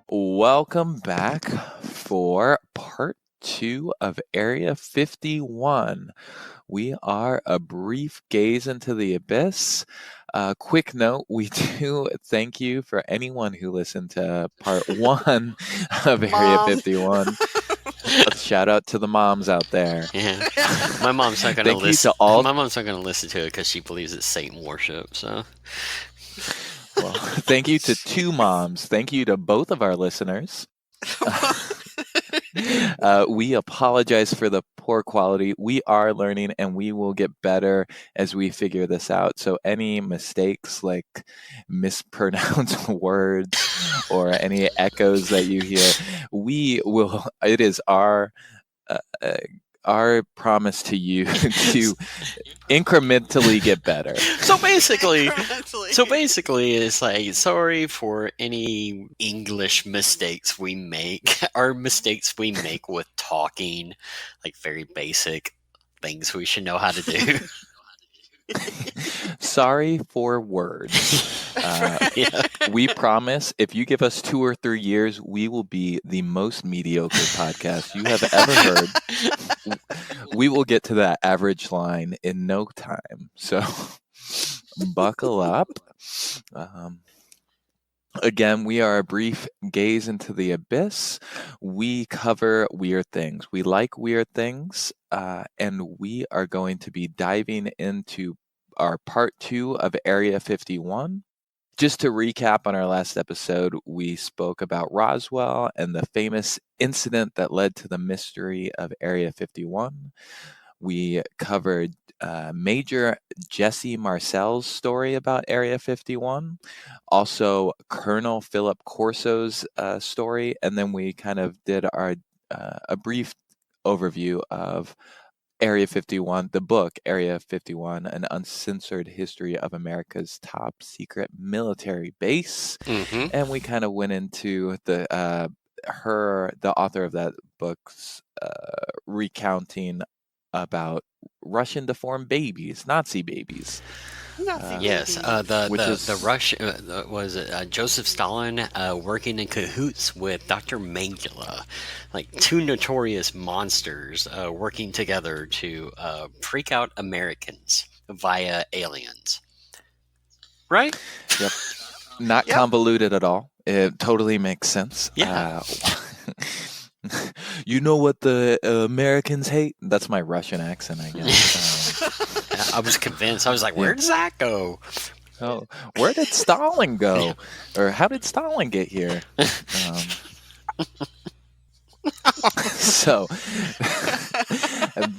Welcome back for part 2 of Area 51. We are a brief gaze into the abyss. Quick note, we do thank you for anyone who listened to part 1 of Area Mom. 51. Shout out to the moms out there. Yeah, my mom's not gonna Thank you listen. to all. My mom's not gonna listen to it because she believes it's Satan worship. So, Well, thank you to 2 moms. Thank you to both of our listeners. We apologize for the poor quality. We are learning and we will get better as we figure this out. So any mistakes like mispronounced words or any echoes that you hear, it is our promise to you to incrementally get better. so basically, it's like sorry for any English mistakes we make, or mistakes we make with talking, like very basic things we should know how to do. Sorry for words. Yeah. We promise if you give us 2 or 3 years, we will be the most mediocre podcast you have ever heard. We will get to that average line in no time. So buckle up. Again, we are a brief gaze into the abyss. We cover weird things. We like weird things, and we are going to be diving into our part 2 of Area 51. Just to recap on our last episode, we spoke about Roswell and the famous incident that led to the mystery of Area 51. We covered Major Jesse Marcel's story about Area 51, also Colonel Philip Corso's story, and then we kind of did a brief overview of Area 51, the book Area 51, An Uncensored History of America's Top Secret Military Base. Mm-hmm. And we kind of went into the author of that book's recounting about Russian deformed babies, Nazi babies. Yes, the Rush was Joseph Stalin working in cahoots with Dr. Mengele, like two notorious monsters working together to freak out Americans via aliens. Right? Yep. Not convoluted at all. It totally makes sense. Yeah. You know what the Americans hate? That's my Russian accent, I guess. I was convinced. I was like, where does that go? Oh, where did Stalin go? Or how did Stalin get here? So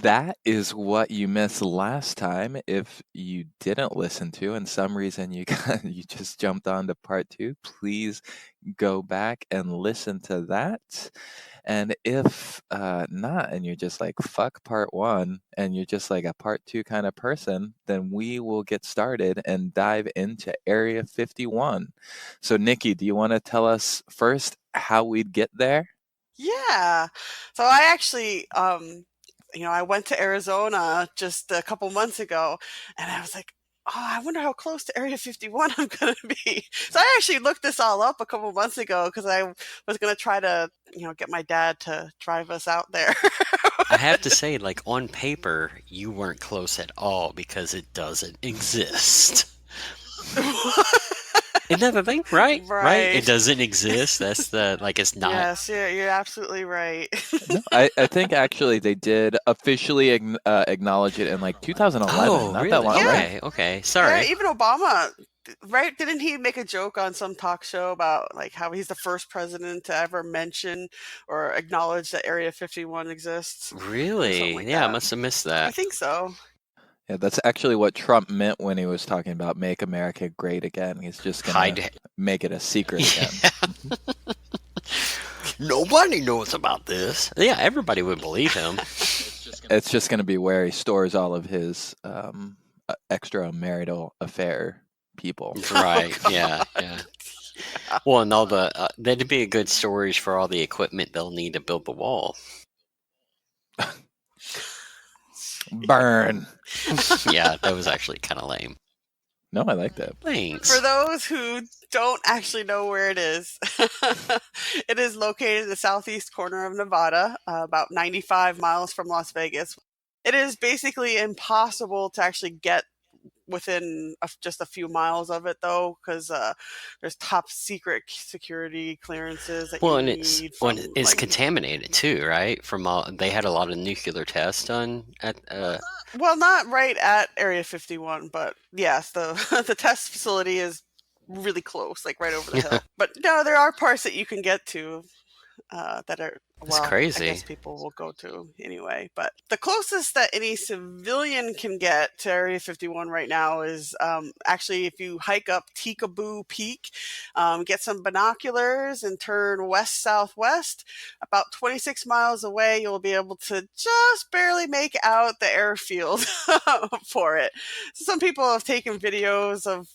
that is what you missed last time. If you didn't listen to, and some reason you just jumped on to part 2, please go back and listen to that. And if not, and you're just like, fuck part 1, and you're just like a part 2 kind of person, then we will get started and dive into Area 51. So, Nikki, do you want to tell us first how we'd get there? Yeah. So I actually, I went to Arizona just a couple months ago, and I was like, oh, I wonder how close to Area 51 I'm going to be. So I actually looked this all up a couple months ago because I was going to try to, get my dad to drive us out there. I have to say, like, on paper, you weren't close at all because it doesn't exist. Isn't that the thing? Right? It doesn't exist. That's it's not. Yes, you're absolutely right. No, I think actually they did officially acknowledge it in like 2011. Oh, not really? that long. Okay, okay. Sorry. Yeah, even Obama, right? Didn't he make a joke on some talk show about like how he's the first president to ever mention or acknowledge that Area 51 exists? Really? Like yeah, that. I must have missed I that. think so. Yeah, that's actually what Trump meant when he was talking about "Make America Great Again." He's just gonna make it a secret again. Nobody knows about this. Yeah, everybody would believe him. It's just going to be where he stores all of his extramarital affair people. Right, yeah. Well, and all that'd be a good storage for all the equipment they'll need to build the wall. Burn. Yeah, that was actually kind of lame. No, I like that. Thanks. For those who don't actually know where it is, it is located in the southeast corner of Nevada, about 95 miles from Las Vegas. It is basically impossible to actually get within just a few miles of it, though, because there's top secret security clearances that you need. It's contaminated too, right? They had a lot of nuclear tests done at. Well, not right at Area 51, but yes, the the test facility is really close, like right over the hill. But no, there are parts that you can get to that are, well, crazy. I guess people will go to anyway. But the closest that any civilian can get to Area 51 right now is actually if you hike up Tikaboo Peak, get some binoculars and turn west-southwest. About 26 miles away, you'll be able to just barely make out the airfield for it. So some people have taken videos of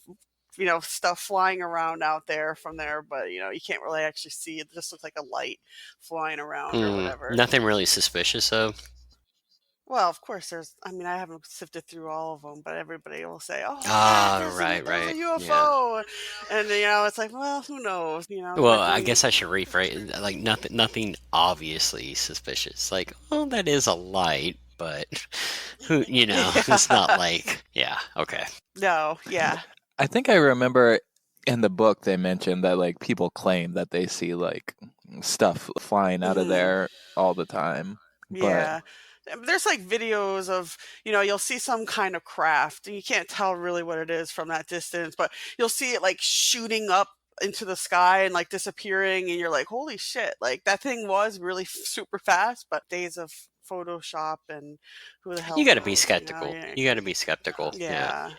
stuff flying around out there from there, but you can't really actually see it. It just looks like a light flying around or whatever. Nothing really suspicious though. Well, of course I haven't sifted through all of them, but everybody will say, "Oh, right, a UFO," and it's like, well, who knows? Well, I guess I should rephrase. Like nothing obviously suspicious. Like, oh, that is a light, but who? It's not like, yeah, okay. No, yeah. I think I remember in the book they mentioned that like people claim that they see like stuff flying out of there all the time. Yeah. There's like videos of, you'll see some kind of craft and you can't tell really what it is from that distance, but you'll see it like shooting up into the sky and like disappearing and you're like, holy shit, like that thing was really super fast, but days of Photoshop and who the hell you got to knows, be skeptical. You got to be skeptical. Yeah.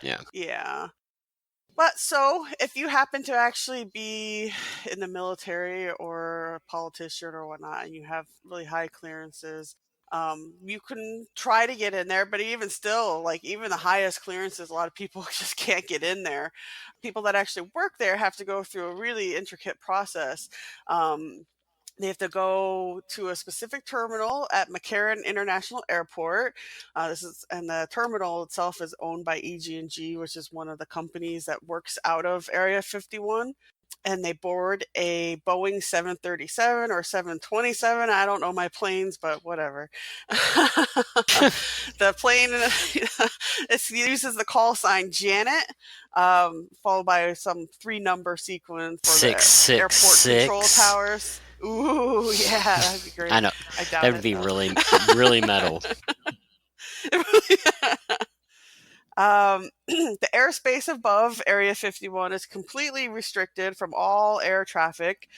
But so if you happen to actually be in the military or a politician or whatnot, and you have really high clearances, you can try to get in there. But even still, like even the highest clearances, a lot of people just can't get in there. People that actually work there have to go through a really intricate process. They have to go to a specific terminal at McCarran International Airport. And the terminal itself is owned by EG&G, which is one of the companies that works out of Area 51. And they board a Boeing 737 or 727. I don't know my planes, but whatever. The plane it uses the call sign Janet, followed by some 3-number sequence for the airport control towers. Ooh, yeah, that'd be great. I know. That would be really, really metal. The airspace above Area 51 is completely restricted from all air traffic.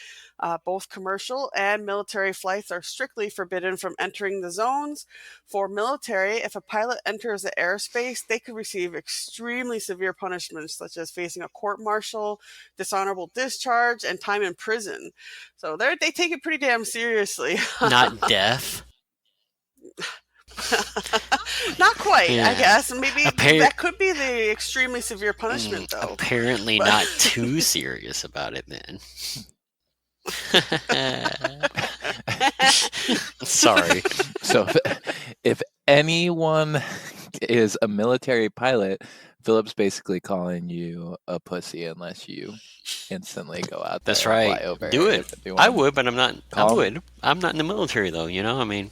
Both commercial and military flights are strictly forbidden from entering the zones. For military, if a pilot enters the airspace, they could receive extremely severe punishments, such as facing a court-martial, dishonorable discharge, and time in prison. So they take it pretty damn seriously. Not death. Not quite, I guess. Maybe that could be the extremely severe punishment, though. Apparently not too serious about it, then. Sorry. So if anyone is a military pilot, Philip's basically calling you a pussy unless you instantly go out there. That's right. Fly over Do it. I would, but I'm not. I'm not in the military, though. I mean.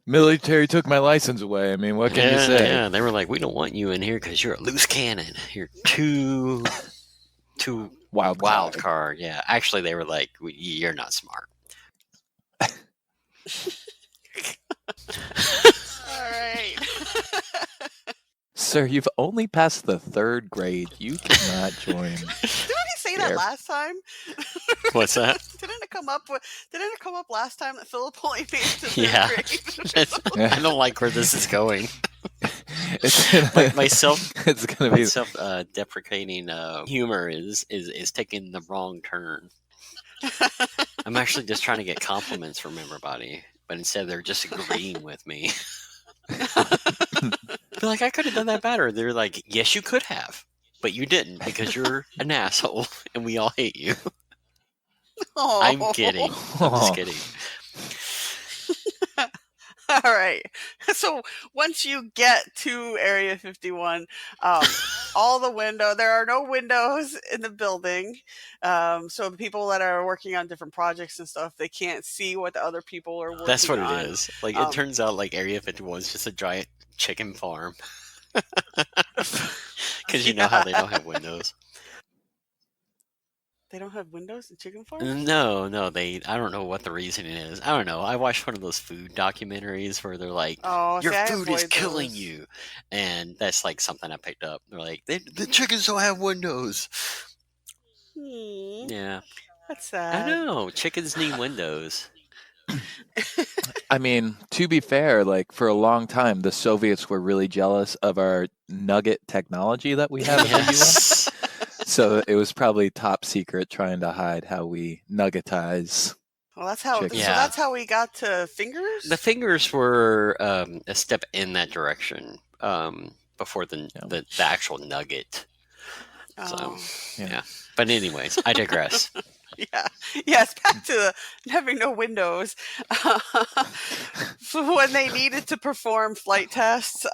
Military took my license away. I mean, what can you say? Yeah, they were like, we don't want you in here because you're a loose cannon. You're too wild card. Yeah, actually, they were like, you're not smart. All right. So Sir, you've only passed the 3rd grade. You cannot join. Didn't he say that last time? What's that? Didn't it come up last time that Philip only made it to 3rd grade? I don't like where this is going. My self-deprecating humor is taking the wrong turn. I'm actually just trying to get compliments from everybody, but instead they're just agreeing with me. They're like, I could have done that better. They're like, yes, you could have, but you didn't because you're an asshole and we all hate you. I'm kidding. I'm just kidding. All right. So once you get to Area 51, all the there are no windows in the building. So the people that are working on different projects and stuff, they can't see what the other people are That's working what it on. is. Like, it turns out like Area 51 is just a giant chicken farm. Because you know how they don't have windows. They don't have windows in chicken farms? No, I don't know what the reason is. I don't know. I watched one of those food documentaries where they're like, your food is killing you. And that's like something I picked up. They're like, the chickens don't have windows. Yeah. That's sad. I know. Chickens need windows. I mean, to be fair, like for a long time, the Soviets were really jealous of our nugget technology that we have in the US. So it was probably top secret trying to hide how we nuggetize. Well, that's how. So that's how we got to fingers. The fingers were a step in that direction before the actual nugget. So yeah. But anyways, I digress. Yes, back to having no windows. When they needed to perform flight tests,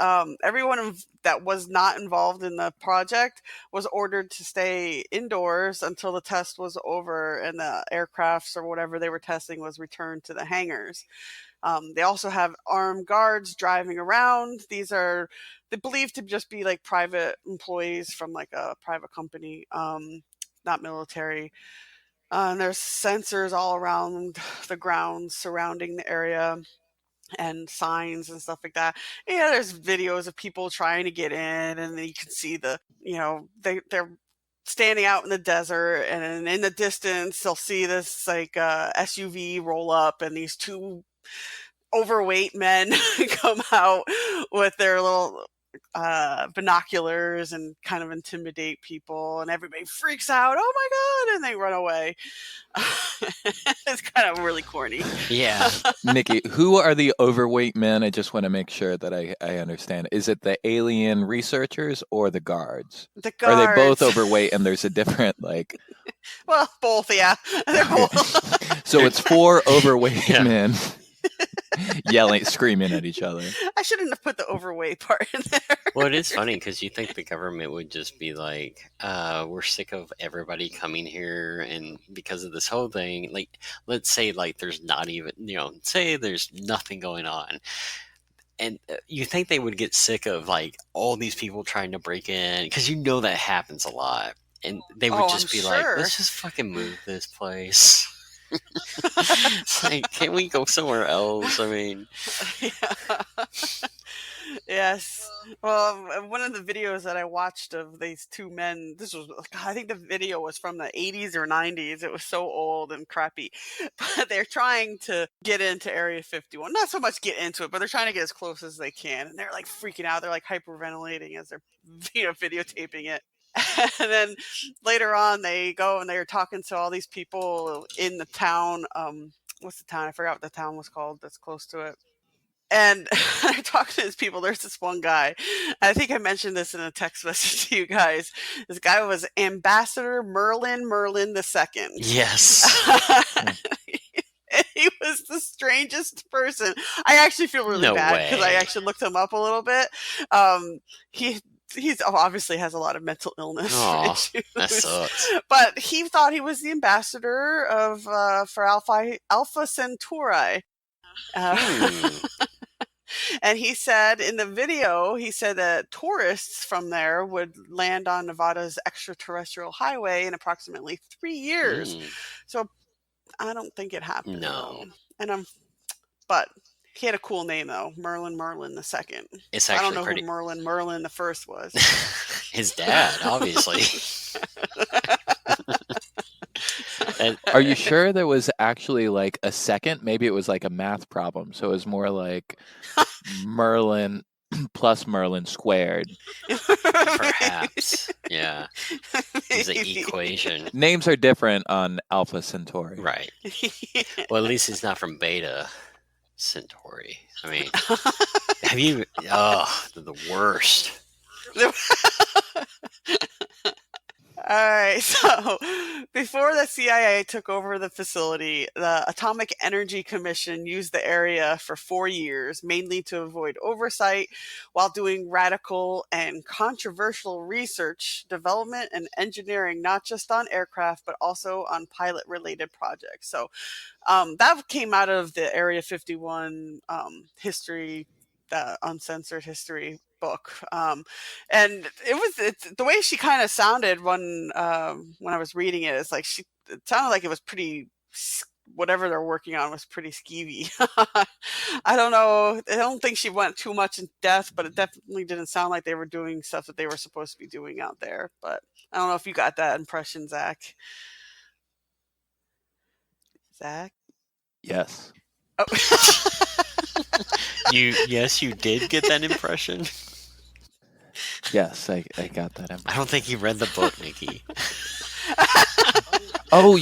everyone that was not involved in the project was ordered to stay indoors until the test was over and the aircrafts or whatever they were testing was returned to the hangars. They also have armed guards driving around. They're believed to just be like private employees from like a private company, not military. And there's sensors all around the grounds surrounding the area and signs and stuff like that. Yeah, there's videos of people trying to get in, and then you can see they're standing out in the desert, and in the distance they'll see this like SUV roll up, and these two overweight men come out with their little binoculars and kind of intimidate people, and everybody freaks out, oh my god, and they run away. It's kind of really corny. Yeah. Nikki, who are the overweight men? I just want to make sure that I understand. Is it the alien researchers or the guards? The guards. Are they both overweight and there's a different like well, both, yeah. They're both. So it's 4 overweight men yelling, screaming at each other. I shouldn't have put the overweight part in there. Well, it is funny because you think the government would just be like, we're sick of everybody coming here, and because of this whole thing, like, let's say like there's not even, say there's nothing going on. And you think they would get sick of like all these people trying to break in, because that happens a lot. And they would just be like, let's just fucking move this place. It's like, can't we go somewhere else? I mean, yes. Well, one of the videos that I watched of these two men, I think the video was from the 80s or 90s. It was so old and crappy, but they're trying to get into Area 51. Not so much get into it, but they're trying to get as close as they can. And they're like freaking out. They're like hyperventilating as they're videotaping it. And then later on, they go and they're talking to all these people in the town. What's the town? I forgot what the town was called that's close to it. And I talked to these people. There's this one guy. I think I mentioned this in a text message to you guys. This guy was Ambassador Merlin II. Yes. He was the strangest person. I actually feel really bad because I actually looked him up a little bit. He's obviously has a lot of mental illness issues. That sucks. But he thought he was the ambassador of for Alpha Centauri. And he said in the video, that tourists from there would land on Nevada's extraterrestrial highway in approximately 3 years. So I don't think it happened. No. But he had a cool name though, Merlin II. It's actually I don't know who Merlin I was. His dad, obviously. Are you sure there was actually like a second? Maybe it was like a math problem. So it was more like Merlin plus Merlin squared. Perhaps. Yeah. It's an equation. Names are different on Alpha Centauri. Right. Well, at least he's not from Beta Centauri. I mean, have you... Oh, they're the worst. All right. So before the CIA took over the facility, the Atomic Energy Commission used the area for 4 years, mainly to avoid oversight while doing radical and controversial research, development, and engineering, not just on aircraft, but also on pilot related projects. So that came out of the Area 51 history, the uncensored history book. And it's the way she kind of sounded when I was reading it. It's like it sounded like it was pretty whatever they're working on was pretty skeevy. I don't know. I don't think she went too much in depth, but it definitely didn't sound like they were doing stuff that they were supposed to be doing out there. But I don't know if you got that impression, Zach. Zach? Yes. Oh. Yes, you did get that impression. Yes, I got that impression. I don't think you read the book, Nikki. Oh,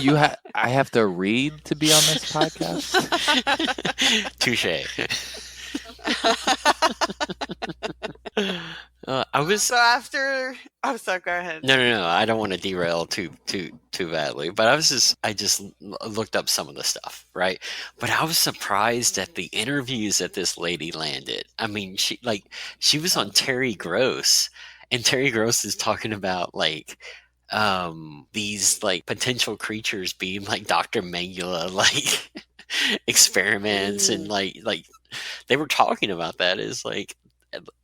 I have to read to be on this podcast? Touche. So after, oh, sorry, go ahead. No. I don't want to derail too badly, but I just looked up some of the stuff, right? But I was surprised at the interviews that this lady landed. I mean, she was on Terry Gross, and Terry Gross is talking about these potential creatures being like Dr. Mengele experiments, and they were talking about that as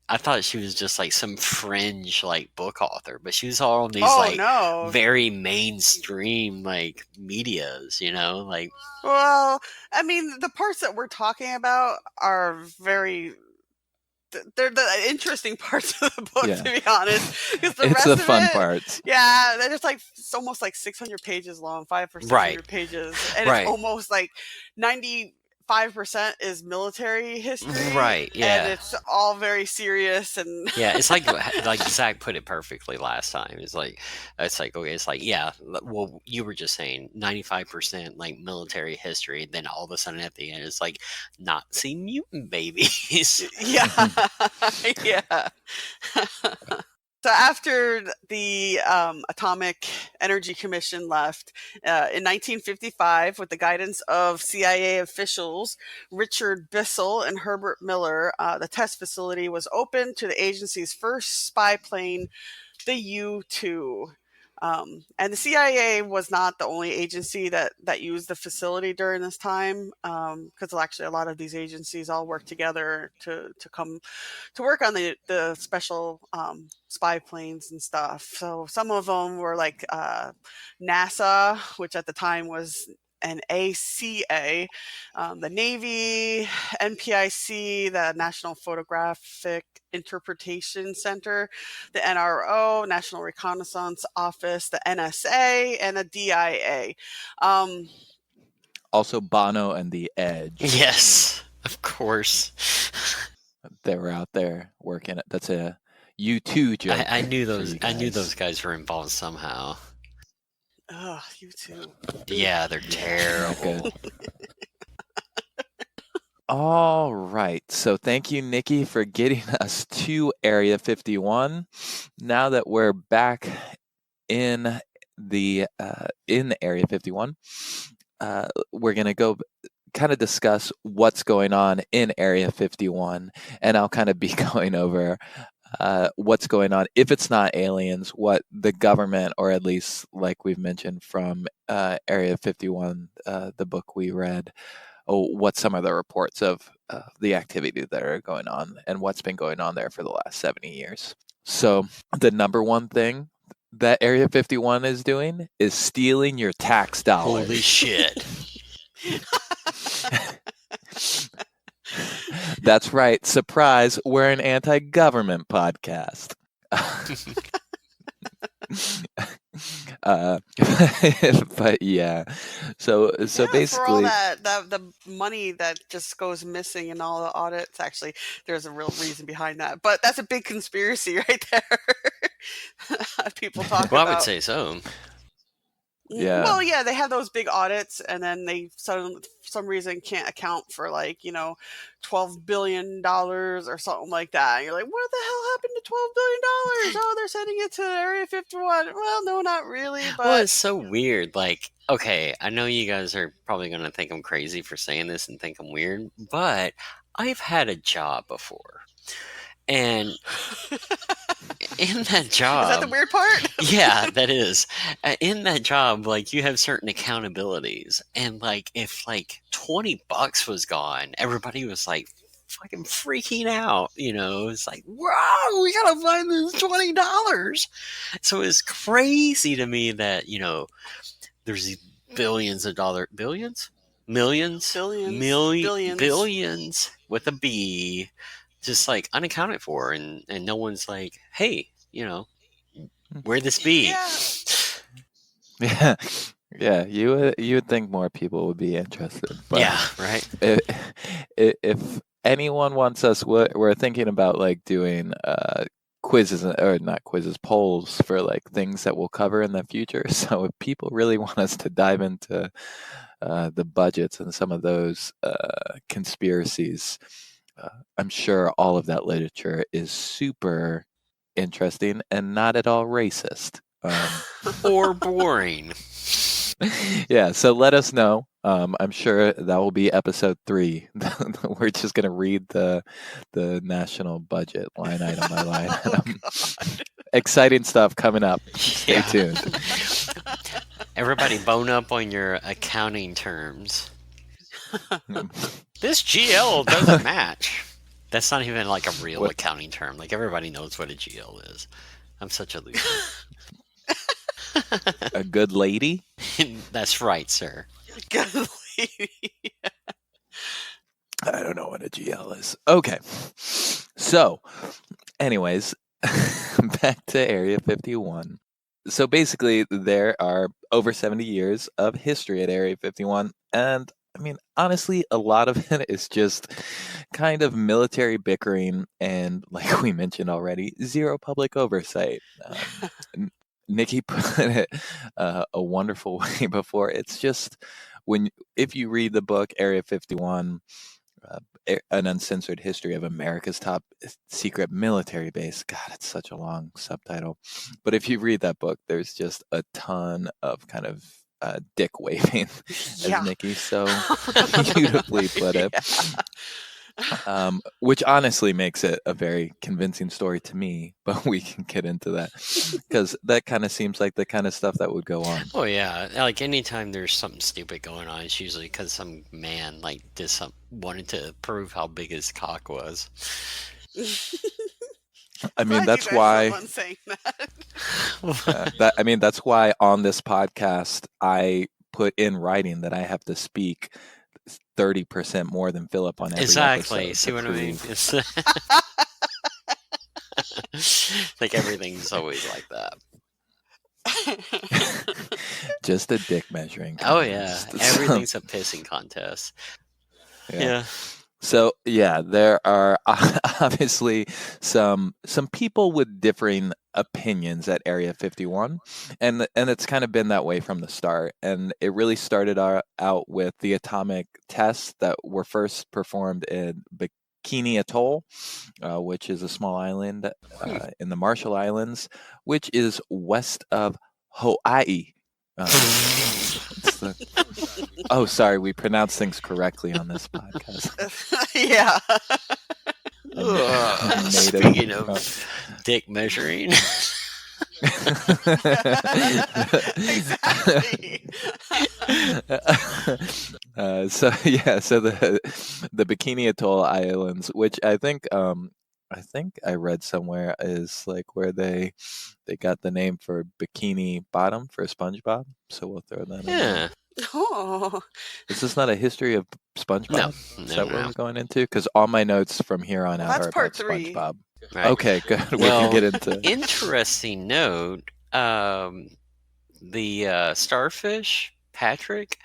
I thought she was just some fringe book author, but she was all on these very mainstream medias, Well, I mean, the parts that we're talking about are very. They're the interesting parts of the book, to be honest. It's the fun parts. Yeah, it's it's almost 600 pages long, 500 or 600 pages, and it's almost 95% is military history, right? Yeah, and it's all very serious and yeah. It's like Zach put it perfectly last time. Okay. It's yeah. Well, you were just saying 95% military history, then all of a sudden at the end it's Nazi mutant babies. Yeah, yeah. So after the Atomic Energy Commission left in 1955, with the guidance of CIA officials Richard Bissell and Herbert Miller, the test facility was opened to the agency's first spy plane, the U-2. And the CIA was not the only agency that used the facility during this time, because actually a lot of these agencies all work together to come to work on the special spy planes and stuff. So some of them were NASA, which at the time was an ACA, the Navy, NPIC, the National Photographic Interpretation Center, the NRO, National Reconnaissance Office, the NSA, and the DIA. Also Bono and The Edge. Yes, of course. They were out there working. That's a U2 joke. I knew those. I knew those guys were involved somehow. Oh, U2. Yeah, they're terrible. All right. So thank you, Nikki, for getting us to Area 51. Now that we're back in the Area 51, we're going to go kind of discuss what's going on in Area 51, and I'll kind of be going over what's going on, if it's not aliens, what the government, or at least like we've mentioned from Area 51, the book we read, what some of the reports of the activity that are going on and what's been going on there for the last 70 years. So the number one thing that Area 51 is doing is stealing your tax dollars. Holy shit. That's right. Surprise, we're an anti-government podcast. But yeah, so basically, for all that the money that just goes missing in all the audits, actually there's a real reason behind that, but that's a big conspiracy right there. People talk about. I would say so. Yeah. Well, yeah, they have those big audits, and then they for some reason can't account for like $12 billion or something like that. And you're like, what the hell happened to $12 billion? Oh, they're sending it to Area 51. Well, no, not really, Well, but it's so weird. Like, okay, I know you guys are probably going to think I'm crazy for saying this and think I'm weird, but I've had a job before. And in that job, is that the weird part? yeah, that is. In that job, like you have certain accountabilities, and like if like $20 was gone, everybody was like fucking freaking out. It's like, wow, we gotta find this $20. So it's crazy to me that there's these billions, millions, Billions. billions with a B, just like unaccounted for, and no one's like, hey, where'd this be? Yeah. Yeah, you would think more people would be interested, but Yeah, right. If anyone wants us, we're thinking about like doing quizzes, or not quizzes, polls for like things that we'll cover in the future. So if people really want us to dive into the budgets and some of those conspiracies, I'm sure all of that literature is super interesting and not at all racist. Or boring. Yeah, so let us know. I'm sure that will be episode 3. We're just going to read the national budget line item by line. Exciting stuff coming up. Stay tuned. Everybody bone up on your accounting terms. This GL doesn't match. That's not even like a real accounting term. Like everybody knows what a GL is. I'm such a loser. A good lady? That's right, sir. Good lady. I don't know what a GL is. Okay. So, anyways, back to Area 51. So basically, there are over 70 years of history at Area 51. And I mean, honestly, a lot of it is just kind of military bickering and, like we mentioned already, zero public oversight. Nikki put it a wonderful way before. It's just if you read the book Area 51, an uncensored history of America's top secret military base. God, it's such a long subtitle. But if you read that book, there's just a ton of kind of dick waving, as Nikki so beautifully put it. Which honestly makes it a very convincing story to me, but we can get into that because that kind of seems like the kind of stuff that would go on. Oh yeah, like anytime there's something stupid going on, it's usually because some man like wanted to prove how big his cock was. I mean, that's why. That's why on this podcast I put in writing that I have to speak 30% more than Philip on every exactly. episode. See what I mean? Like everything's always like that. Just a dick measuring contest. Oh yeah, everything's a pissing contest. Yeah. So yeah, there are obviously some people with differing opinions at Area 51, and it's kind of been that way from the start. And it really started out with the atomic tests that were first performed in Bikini Atoll, which is a small island in the Marshall Islands, which is west of Hawaii. Oh, sorry, we pronounce things correctly on this podcast. Yeah. Speaking of dick measuring. Exactly. So the Bikini Atoll Islands, which I think I read somewhere is like where they got the name for Bikini Bottom for SpongeBob. So we'll throw that in there. Oh. Is this not a history of SpongeBob? No. Is that what we're going into? Because all my notes from here on out are part about 3. SpongeBob. Right. Okay, good. We Well, can get into. Interesting note. The starfish Patrick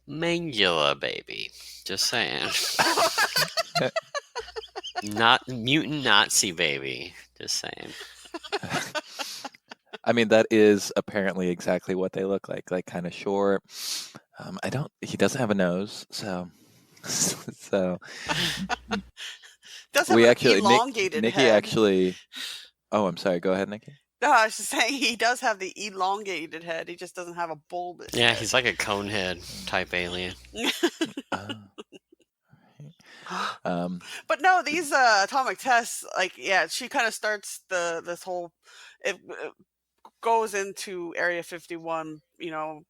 Mangula baby. Just saying. Not mutant Nazi baby. Just saying. I mean, that is apparently exactly what they look like kind of short. He doesn't have a nose, so, so Does have we an actually, elongated Nikki head. actually, oh, I'm sorry, go ahead, Nikki. No, I was just saying he does have the elongated head. He just doesn't have a bulbous Yeah, head. he's like a conehead type alien. But no, these atomic tests, like, yeah, she kind of starts this whole. It goes into Area 51,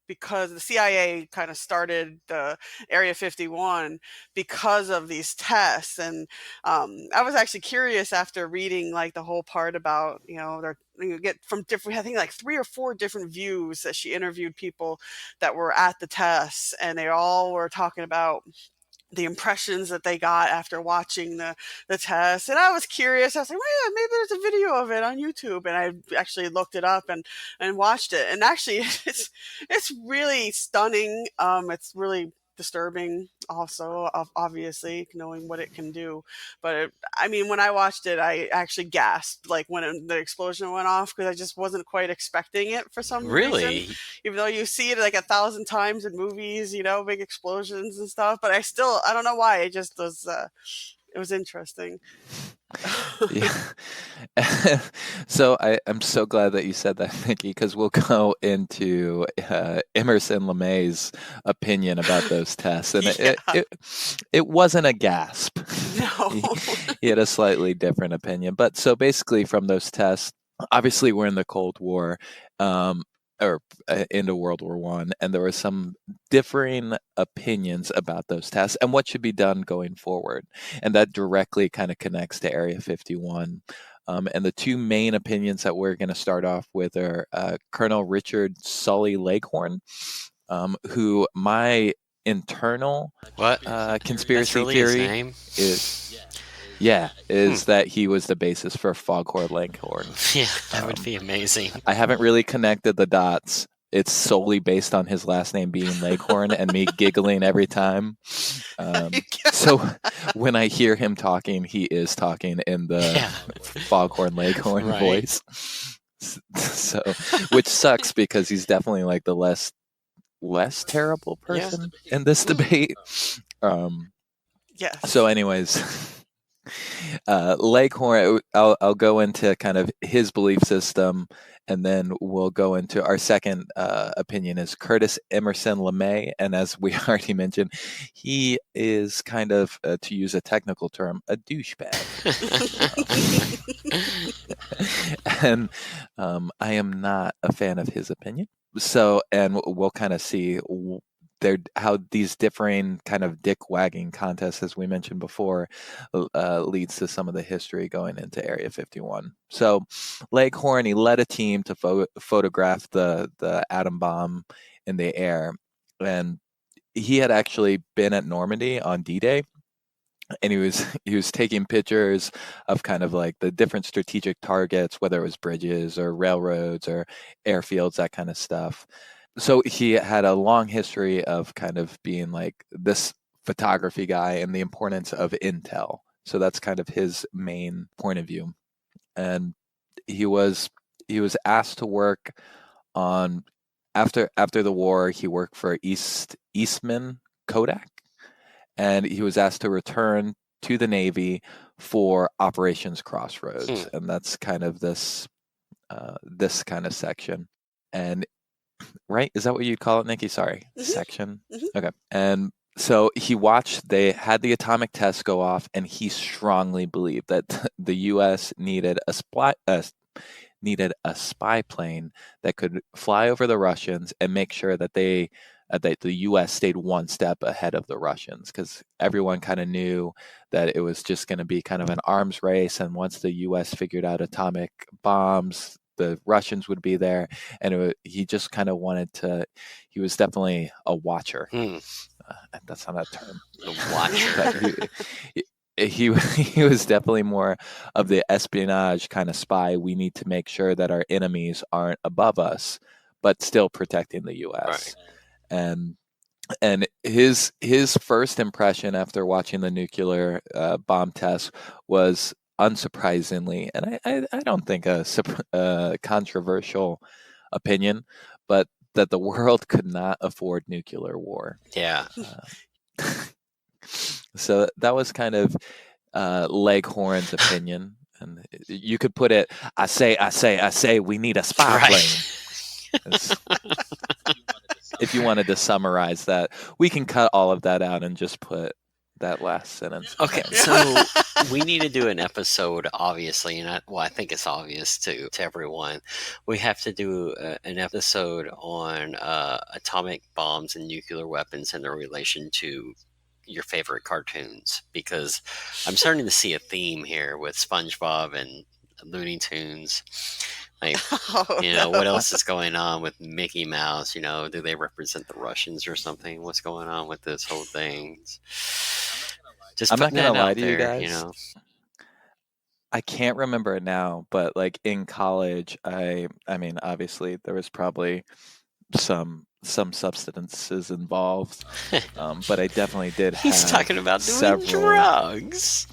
because the CIA kind of started the Area 51 because of these tests. And I was actually curious after reading like the whole part about, you get from different, I think like 3 or 4 different views that she interviewed people that were at the tests, and they all were talking about the impressions that they got after watching the test. And I was curious. I was like, well, yeah, maybe there's a video of it on YouTube. And I actually looked it up and watched it. And actually, it's really stunning. It's really disturbing also, obviously, knowing what it can do. But I mean, when I watched it, I actually gasped like when the explosion went off, because I just wasn't quite expecting it for some reason. Really? Even though you see it like 1,000 times in movies, big explosions and stuff. But I don't know why. It just was, it was interesting. Yeah. So I'm so glad that you said that, Nikki, because we'll go into Emerson LeMay's opinion about those tests, and Yeah. it wasn't a gasp. No. He had a slightly different opinion, but so basically from those tests, obviously we're in the Cold War, or into World War One, and there were some differing opinions about those tests and what should be done going forward, and that directly kind of connects to Area 51. And the 2 main opinions that we're going to start off with are Colonel Richard Sully Leghorn, who my internal conspiracy really theory his name? is that he was the basis for Foghorn Leghorn. Yeah, that would be amazing. I haven't really connected the dots. It's solely based on his last name being Leghorn and me giggling every time. So when I hear him talking, he is talking in the Foghorn Leghorn voice. So, which sucks because he's definitely like the less terrible person in this debate. Yes. So, anyways. Leghorn, I'll go into kind of his belief system, and then we'll go into our second opinion is Curtis Emerson LeMay. And as we already mentioned, he is kind of, to use a technical term, a douchebag. And I am not a fan of his opinion. So, and we'll kind of see how these differing kind of dick wagging contests, as we mentioned before, leads to some of the history going into Area 51. So Leghorn, he led a team to photograph the atom bomb in the air, and he had actually been at Normandy on D-Day, and he was taking pictures of kind of like the different strategic targets, whether it was bridges or railroads or airfields, that kind of stuff. So he had a long history of kind of being like this photography guy and the importance of intel. So that's kind of his main point of view. And he was asked to work on after the war. He worked for Eastman Kodak, and he was asked to return to the Navy for Operations Crossroads, and that's kind of this kind of section. And right? Is that what you'd call it, Nikki? Sorry. Mm-hmm. Section? Mm-hmm. Okay. And so he watched, they had the atomic tests go off, and he strongly believed that the U.S. needed a spy plane that could fly over the Russians and make sure that that the U.S. stayed one step ahead of the Russians, because everyone kind of knew that it was just going to be kind of an arms race, and once the U.S. figured out atomic bombs, the Russians would be there, and he just kind of wanted to. He was definitely a watcher. That's not a term. A watcher. He was definitely more of the espionage kind of spy. We need to make sure that our enemies aren't above us, but still protecting the U.S. Right. And his first impression after watching the nuclear bomb test was unsurprisingly, and I don't think a controversial opinion, but that the world could not afford nuclear war. Yeah. So that was kind of Leghorn's opinion, and you could put it, I say, we need a spy plane. If you wanted to summarize that, we can cut all of that out and just put that last sentence. Okay, so we need to do an episode, obviously, and I think it's obvious to everyone. We have to do an episode on atomic bombs and nuclear weapons and their relation to your favorite cartoons, because I'm starting to see a theme here with SpongeBob and Looney Tunes. Like, what else is going on with Mickey Mouse? Do they represent the Russians or something? What's going on with this whole thing? Just I'm not gonna lie to you guys. I can't remember it now, but like in college, I mean, obviously there was probably some substances involved, but I definitely did. He's talking about doing drugs.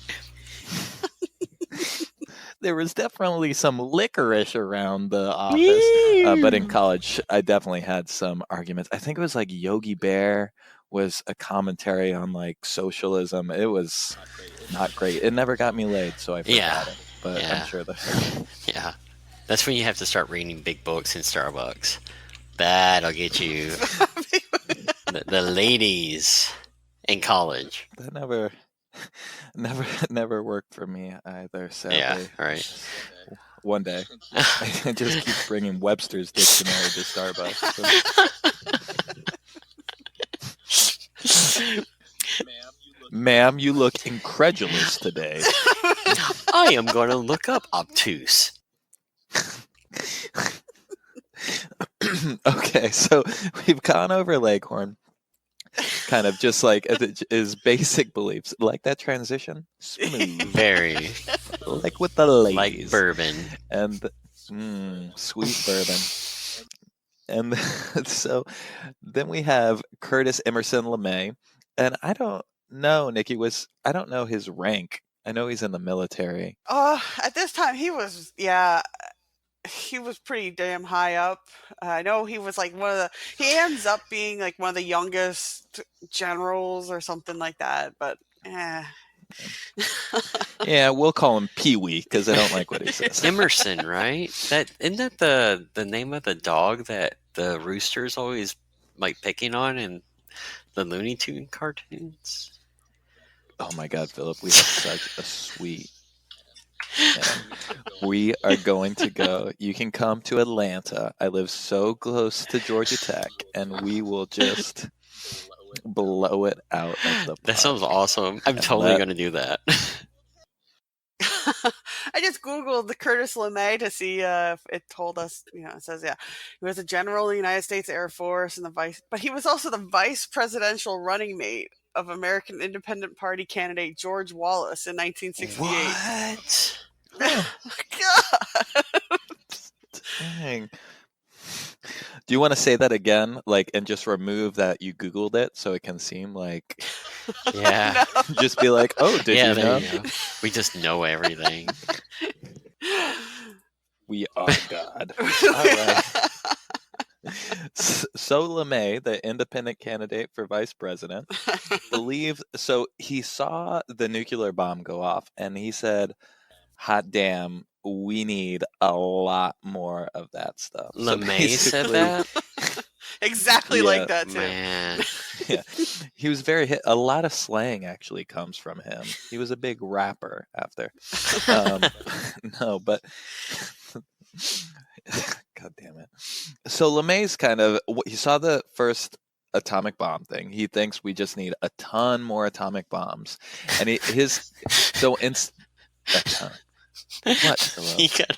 There was definitely some licorice around the office, but in college, I definitely had some arguments. I think it was like Yogi Bear was a commentary on like socialism. It was not great. It never got me laid, so I forgot it. But I'm sure that. Yeah, that's when you have to start reading big books in Starbucks. That'll get you the ladies in college. That never worked for me either. Sadly. Yeah, right. One day, I just keep bringing Webster's Dictionary to Starbucks. Ma'am, you look incredulous today. I am going to look up obtuse. Okay, so we've gone over Leghorn. Kind of just like his basic beliefs. Like that transition? Smooth. Very. Like with the ladies. Like bourbon. And sweet bourbon. And so then we have Curtis Emerson LeMay. And I don't know, Nikki, I don't know his rank. I know he's in the military. At this time he was pretty damn high up. I know he was like he ends up being like one of the youngest generals or something like that, but Yeah, we'll call him Pee-wee because I don't like what he says. Emerson, right? Isn't that the name of the dog that the Roosters always like picking on in the Looney Tune cartoons? Oh my God, Philip, we have such a sweet. We are going to go. You can come to Atlanta. I live so close to Georgia Tech, and we will just blow it out of the park. That sounds awesome. I'm totally going to do that. I just Googled the Curtis LeMay to see if it told us, it says, he was a general in the United States Air Force and but he was also the vice presidential running mate of American Independent Party candidate George Wallace in 1968. What? Oh my God. Dang. Do you want to say that again, and just remove that you Googled it so it can seem like... Yeah. No. Just be like, oh, did you know? You go. We just know everything. We are God. All right. So LeMay, the independent candidate for vice president, he saw the nuclear bomb go off and he said, hot damn, we need a lot more of that stuff. LeMay said that? Exactly like that, too. Man. Yeah. He was very hit. A lot of slang actually comes from him. He was a big rapper after. No, but... God damn it. So LeMay's he saw the first atomic bomb thing. He thinks we just need a ton more atomic bombs. And a ton. What? He got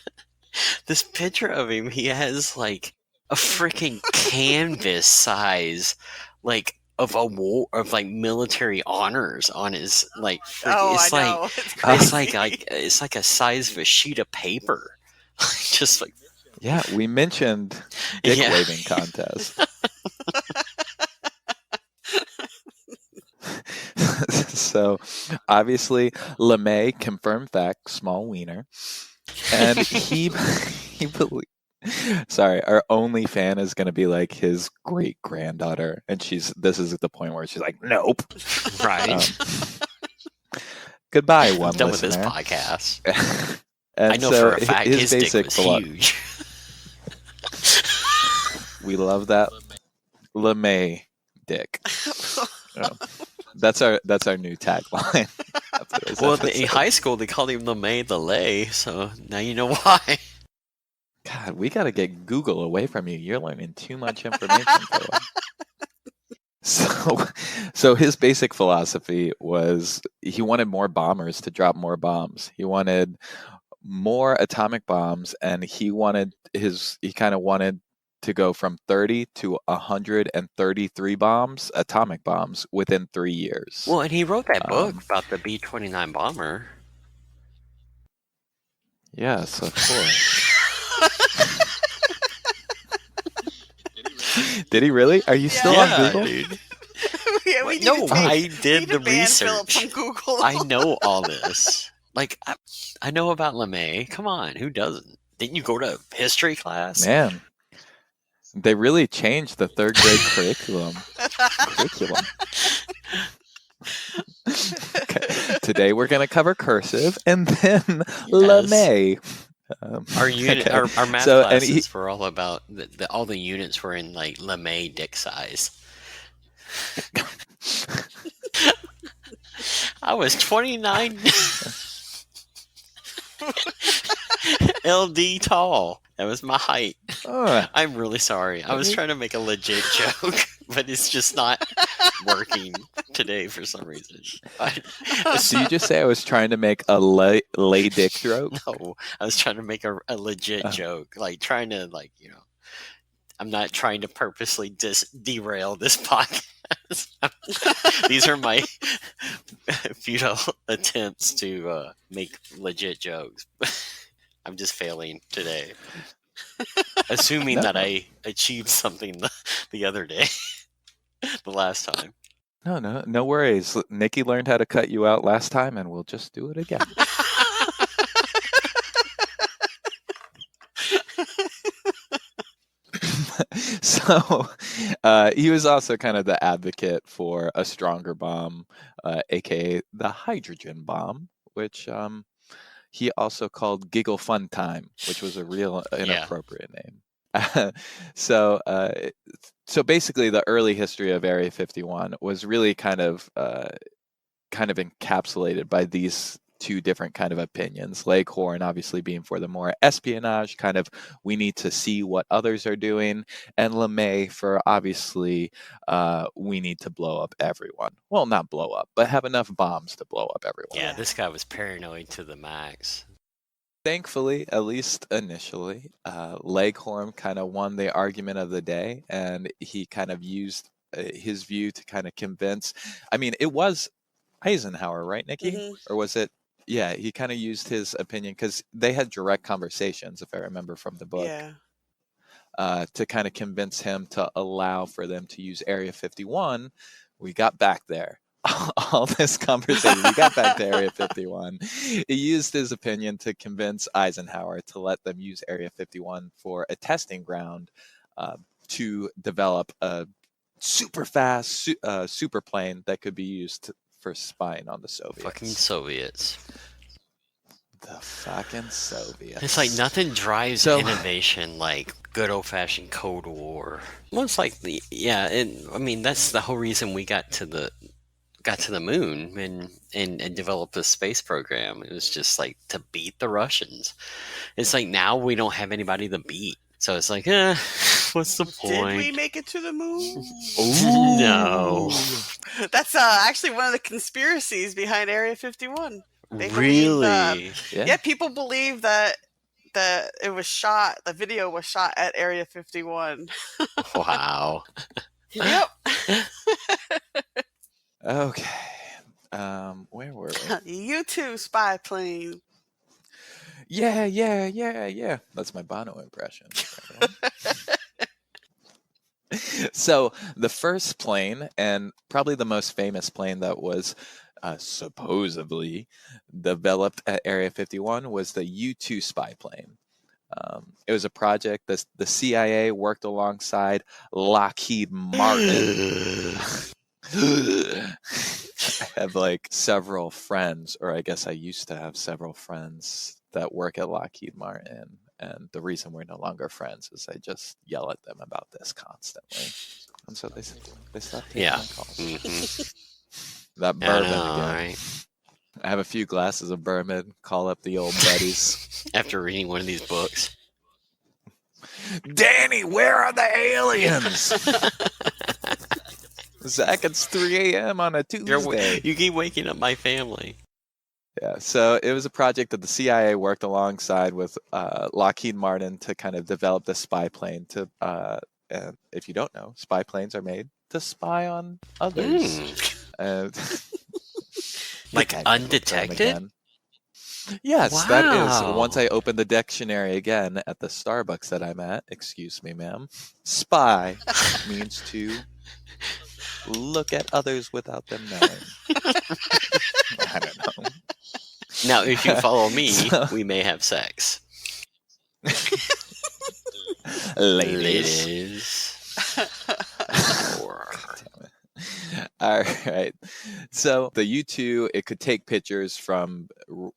this picture of him. He has like a freaking canvas size, of a war of military honors on his it's like a size of a sheet of paper. Just like, yeah, we mentioned dick waving contest. So obviously, LeMay, confirmed fact, small wiener, and he believe. Sorry, our only fan is going to be like his great granddaughter, and this is the point where she's like, nope. Right. Goodbye, I'm one done with this listener. podcast. And I know so for a fact his dick was huge. We love that LeMay dick. That's our new tagline. Well, in high school they called him LeMay the Lay, so now you know why. God, we got to get Google away from you. You're learning too much information. So his basic philosophy was he wanted more bombers to drop more bombs. He wanted more atomic bombs, and he kind of wanted to go from 30 to 133 bombs, atomic bombs, within 3 years. Well, and he wrote that book about the B-29 bomber. Yes, of course. Did he really? Are you still on Google? Dude. No, I did the research. From Google. I know all this. Like, I know about LeMay. Come on, who doesn't? Didn't you go to history class? Man, they really changed the third grade curriculum. Okay. Today we're going to cover cursive and then LeMay. Our math classes were all about all the units were in like LeMay dick size. I was 29 LD tall. That was my height. I'm really sorry. I was trying to make a legit joke, but it's just not working today for some reason. Did you just say I was trying to make a lay dick joke? No, I was trying to make a legit joke. Like trying to I'm not trying to purposely derail this podcast. These are my futile attempts to make legit jokes. I'm just failing today. Assuming that I achieved something the other day. The last time. No worries. Nikki learned how to cut you out last time, and we'll just do it again. So he was also kind of the advocate for a stronger bomb, aka the hydrogen bomb, which he also called Giggle Fun Time, which was a real inappropriate name. So basically, the early history of Area 51 was really kind of encapsulated by these two different kind of opinions. Leghorn obviously being for the more espionage, kind of we need to see what others are doing, and LeMay for obviously we need to blow up everyone. Well, not blow up, but have enough bombs to blow up everyone. Yeah, this guy was paranoid to the max. Thankfully, at least initially, Leghorn kind of won the argument of the day, and he kind of used his view to kind of convince. I mean, it was Eisenhower, right, Nikki? Mm-hmm. Or was it? Yeah, he kind of used his opinion because they had direct conversations, if I remember from the book, to kind of convince him to allow for them to use Area 51. We got back there. All this conversation, we got back to Area 51. He used his opinion to convince Eisenhower to let them use Area 51 for a testing ground to develop a super fast super plane that could be used for spying on the Soviets. Fucking Soviets. The fucking Soviets. It's like nothing drives innovation like good old-fashioned Cold War. Most likely, and I mean that's the whole reason we got to the moon and developed the space program. It was just like to beat the Russians. It's like now we don't have anybody to beat. So it's like, what's the point? Did we make it to the moon? No. That's actually one of the conspiracies behind Area 51. Really? People believe that it was shot, the video was shot at Area 51. Wow. Yep. Okay. Where were we? U-2 spy plane. Yeah. That's my Bono impression. So the first plane, and probably the most famous plane that was supposedly developed at Area 51 was the U-2 spy plane. It was a project that the CIA worked alongside Lockheed Martin. I have like several friends, or I guess I used to have several friends that work at Lockheed Martin. And the reason we're no longer friends is I just yell at them about this constantly. And so they stopped taking my calls. Mm-hmm. That bourbon know, again. right? I have a few glasses of bourbon, call up the old buddies. After reading one of these books. Danny, where are the aliens? Zach, it's 3 a.m. on a Tuesday. You keep waking up my family. Yeah, so it was a project that the CIA worked alongside with Lockheed Martin to kind of develop the spy plane. And if you don't know, spy planes are made to spy on others. Like undetected? Yes, wow. That is. Once I opened the dictionary again at the Starbucks that I'm at, excuse me, ma'am, spy means to look at others without them knowing. I don't know. Now, if you follow me, we may have sex. Ladies. All right. So the U-2, it could take pictures from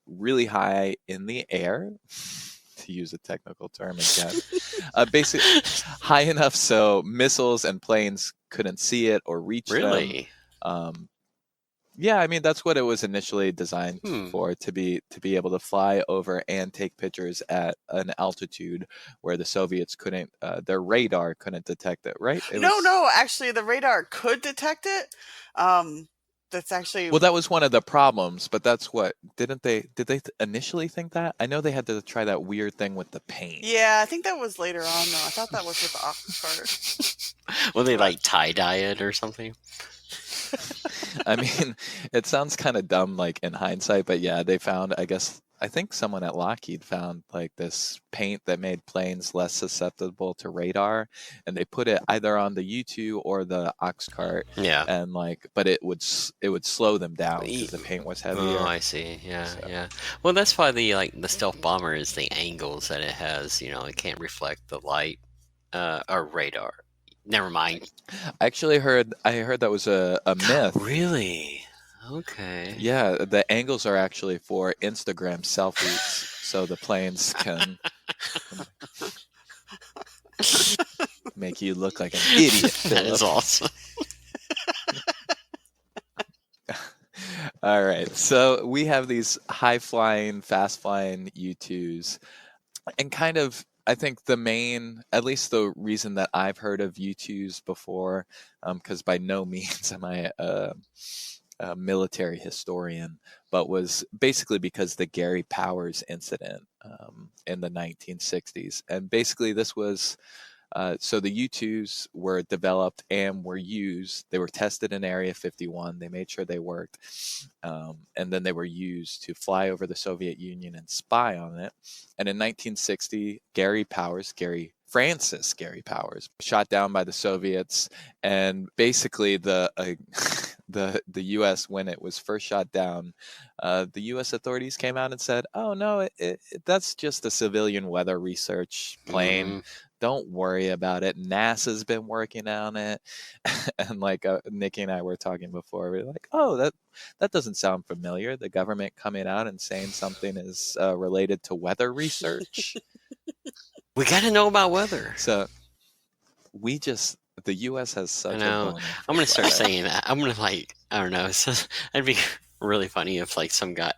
really high in the air, to use a technical term again. Basically, high enough so missiles and planes couldn't see it or reach them. Yeah, I mean that's what it was initially designed for, to be able to fly over and take pictures at an altitude where the Soviets couldn't, their radar couldn't detect it, right? No, actually the radar could detect it. That's actually, well, that was one of the problems, but that's what, did they initially think that? I know they had to try that weird thing with the paint. Yeah, I think that was later on though. I thought that was with the Oxcart. Will they like tie-dye it or something? I mean, it sounds kind of dumb, like in hindsight, but yeah, they found, I think someone at Lockheed found like this paint that made planes less susceptible to radar, and they put it either on the U-2 or the Oxcart. Yeah. And but it would slow them down because the paint was heavier. Oh, I see. Yeah, so. Yeah. Well, that's why the stealth bomber is the angles that it has. It can't reflect the light or radar. Never mind. I heard that was a myth. Really? Okay. Yeah, the angles are actually for Instagram selfies, so the planes can make you look like an idiot. That is awesome. All right, so we have these high-flying, fast-flying U-2s, and kind of, I think the main, at least the reason that I've heard of U-2s before, because by no means am I a military historian, but was basically because the Gary Powers incident in the 1960s. And basically this was, so the U-2s were developed and were used. They were tested in Area 51. They made sure they worked. And then they were used to fly over the Soviet Union and spy on it. And in 1960, Gary Francis Gary Powers, shot down by the Soviets. And basically the U.S., when it was first shot down, the U.S. authorities came out and said, oh, no, that's just a civilian weather research plane. Mm-hmm. Don't worry about it. NASA's been working on it. And like Nikki and I were talking before, we were like, oh, that doesn't sound familiar. The government coming out and saying something is related to weather research. We got to know about weather. So the U.S. has such a bone. I'm going to start saying that. I'm going to I don't know. So that'd be really funny if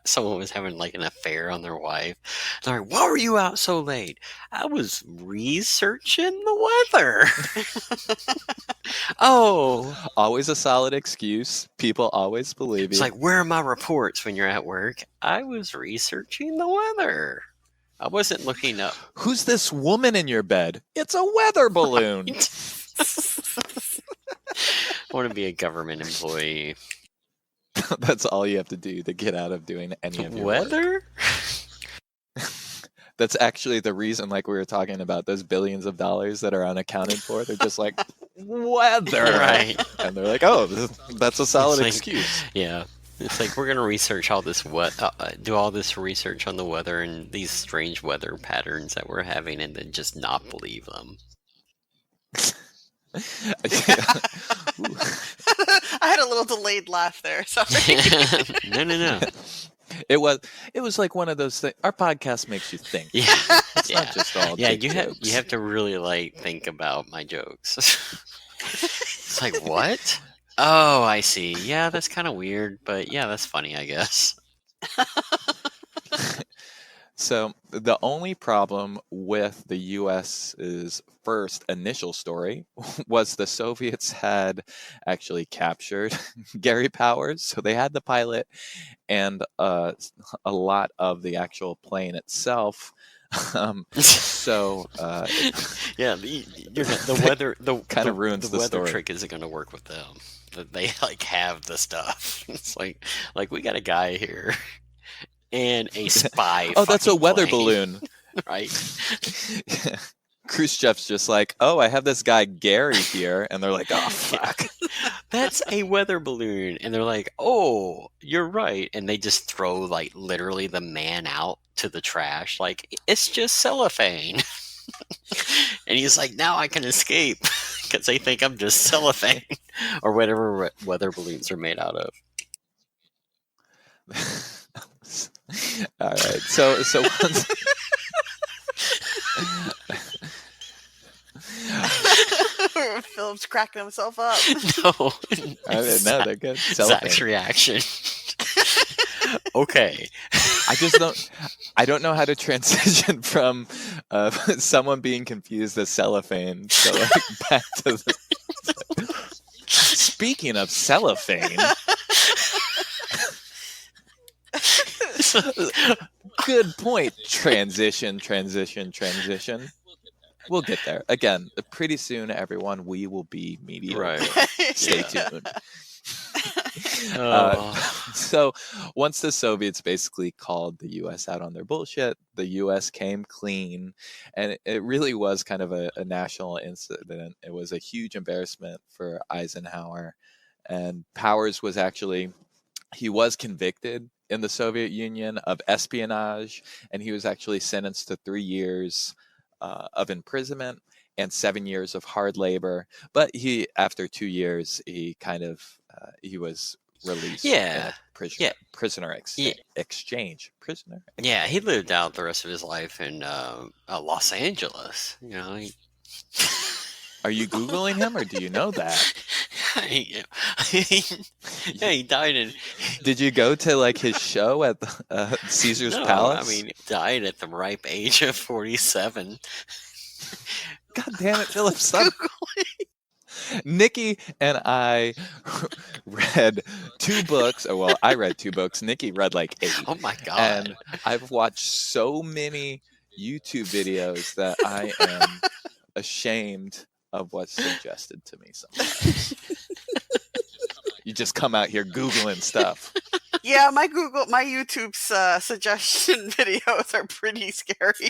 someone was having like an affair on their wife. They're like, why were you out so late? I was researching the weather. Oh. Always a solid excuse. People always believe you. It's like, where are my reports when you're at work? I was researching the weather. I wasn't looking up. Who's this woman in your bed? It's a weather balloon. I want to be a government employee. That's all you have to do to get out of doing any of your weather work. That's actually the reason, like we were talking about, those billions of dollars that are unaccounted for. They're just like, weather. Right. And they're like, oh, that's a solid excuse. Yeah. It's like we're gonna research all this do all this research on the weather and these strange weather patterns that we're having, and then just not believe them. Ooh. I had a little delayed laugh there. Sorry. No. It was like one of those things. Our podcast makes you think. Yeah, it's not just all. Yeah, jokes. You have to really like think about my jokes. It's like, what? Oh, I see. Yeah, that's kind of weird, but yeah, that's funny, I guess. So the only problem with the US's first initial story was the Soviets had actually captured Gary Powers. So they had the pilot and a lot of the actual plane itself. So yeah, the weather kind of ruins the weather story. trick isn't going to work with them. They like have the stuff. It's like we got a guy here and a spy. Oh, that's a weather plane. balloon, right? Khrushchev's just like, oh, I have this guy Gary here, and they're like, oh fuck, that's a weather balloon, and they're like, oh, you're right, and they just throw like literally the man out to the trash, like it's just cellophane, and he's like, now I can escape because they think I'm just cellophane or whatever weather balloons are made out of. All right, so once. Philip's cracking himself up. No, they're good. Zach's reaction. Okay. I don't know how to transition from someone being confused as cellophane to like back to the. Speaking of cellophane. Good point. Transition. We'll get there. Again, pretty soon, everyone, we will be media. Right. Stay tuned. So once the Soviets basically called the U.S. out on their bullshit, the U.S. came clean, and it really was kind of a national incident. It was a huge embarrassment for Eisenhower, and Powers was he was convicted in the Soviet Union of espionage, and he was actually sentenced to 3 years of imprisonment and 7 years of hard labor. But after 2 years, he he was released. Prisoner exchange. Yeah, he lived out the rest of his life in Los Angeles. Are you Googling him, or do you know that? Yeah, he died in. Did you go to like his show at Caesar's Palace? I mean, he died at the ripe age of 47. God damn it, Philip! Stop. Nikki and I read 2 books. Oh, well, I read 2 books. Nikki read like 8. Oh my god! And I've watched so many YouTube videos that I am ashamed of what's suggested to me sometimes. You just come out here Googling stuff. Yeah, my YouTube's suggestion videos are pretty scary.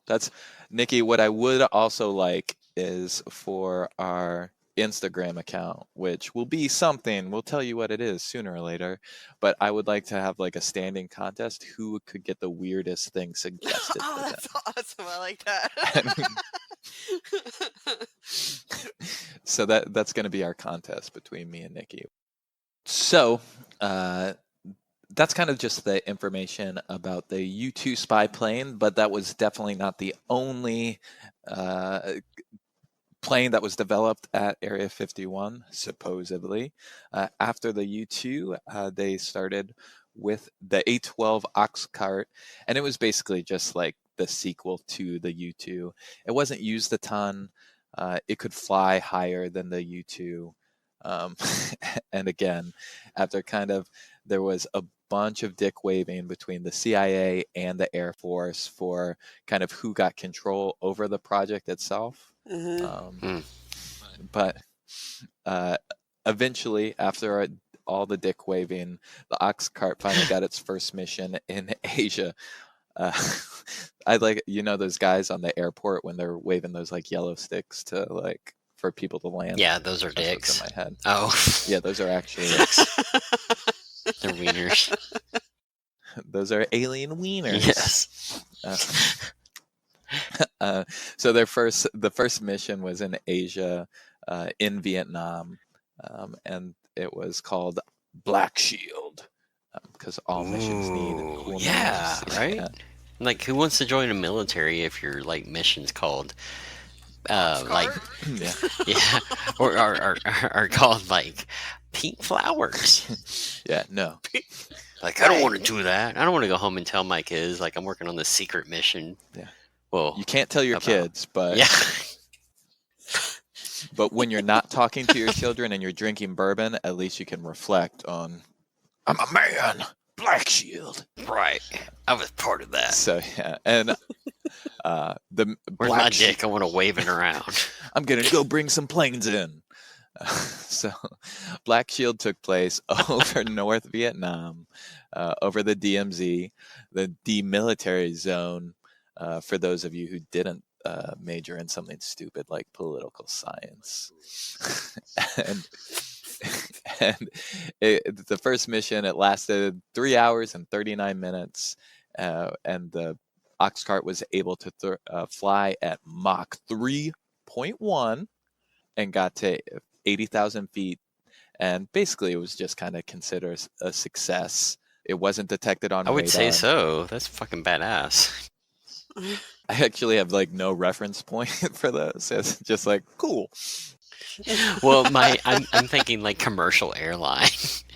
That's Nikki. What I would also like is for our Instagram account, which will be something. We'll tell you what it is sooner or later. But I would like to have like a standing contest who could get the weirdest thing suggested. Oh, that's awesome! I like that. So that's going to be our contest between me and Nikki. So that's kind of just the information about the U-2 spy plane, but that was definitely not the only plane that was developed at Area 51, supposedly. After the U-2, they started with the A-12 Oxcart, and it was basically just like the sequel to the U-2. It wasn't used a ton. It could fly higher than the U-2. And again, after there was a bunch of dick waving between the CIA and the Air Force for kind of who got control over the project itself. Mm-hmm. But eventually, after all the dick waving, the Oxcart finally got its first mission in Asia. I like those guys on the airport when they're waving those like yellow sticks to like for people to land. Yeah, those are That's dicks. what's in my head. Oh, Yeah, those are actually they're wieners. those are alien wieners. Yes. So the first mission was in Asia, in Vietnam, and it was called Black Shield, because all missions need cool names. Yeah, right? Yeah. Like, who wants to join the military if your like mission's called like Yeah. or are called like pink flowers? Yeah, no. Like, I don't want to do that. I don't want to go home and tell my kids like I'm working on this secret mission. Yeah. Well, You can't tell your kids, but yeah. but when you're not talking to your children and you're drinking bourbon, at least you can reflect on, I'm a man, Black Shield. Right. I was part of that. So yeah, and the Where's my dick? I want to wave it around. I'm gonna go bring some planes in. So Black Shield took place over North Vietnam, over the DMZ, the demilitarized zone. For those of you who didn't major in something stupid like political science, and the first mission, it lasted 3 hours and 39 minutes, and the Oxcart was able to fly at Mach 3.1 and got to 80,000 feet, and basically it was just kind of considered a success. It wasn't detected on radar. I would say so. That's fucking badass. I actually have like no reference point for those. It's just like, cool. Well, I'm thinking like commercial airline.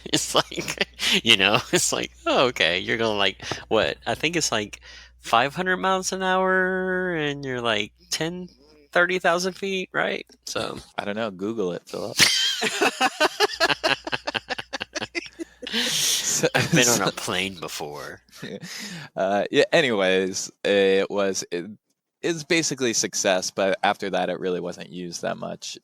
It's like, it's like, oh, okay, you're going like what? I think it's like 500 miles an hour, and you're like 30,000 feet, right? So I don't know. Google it, Philip. I've been on a plane before. Yeah. Anyways, it's basically success, but after that, it really wasn't used that much,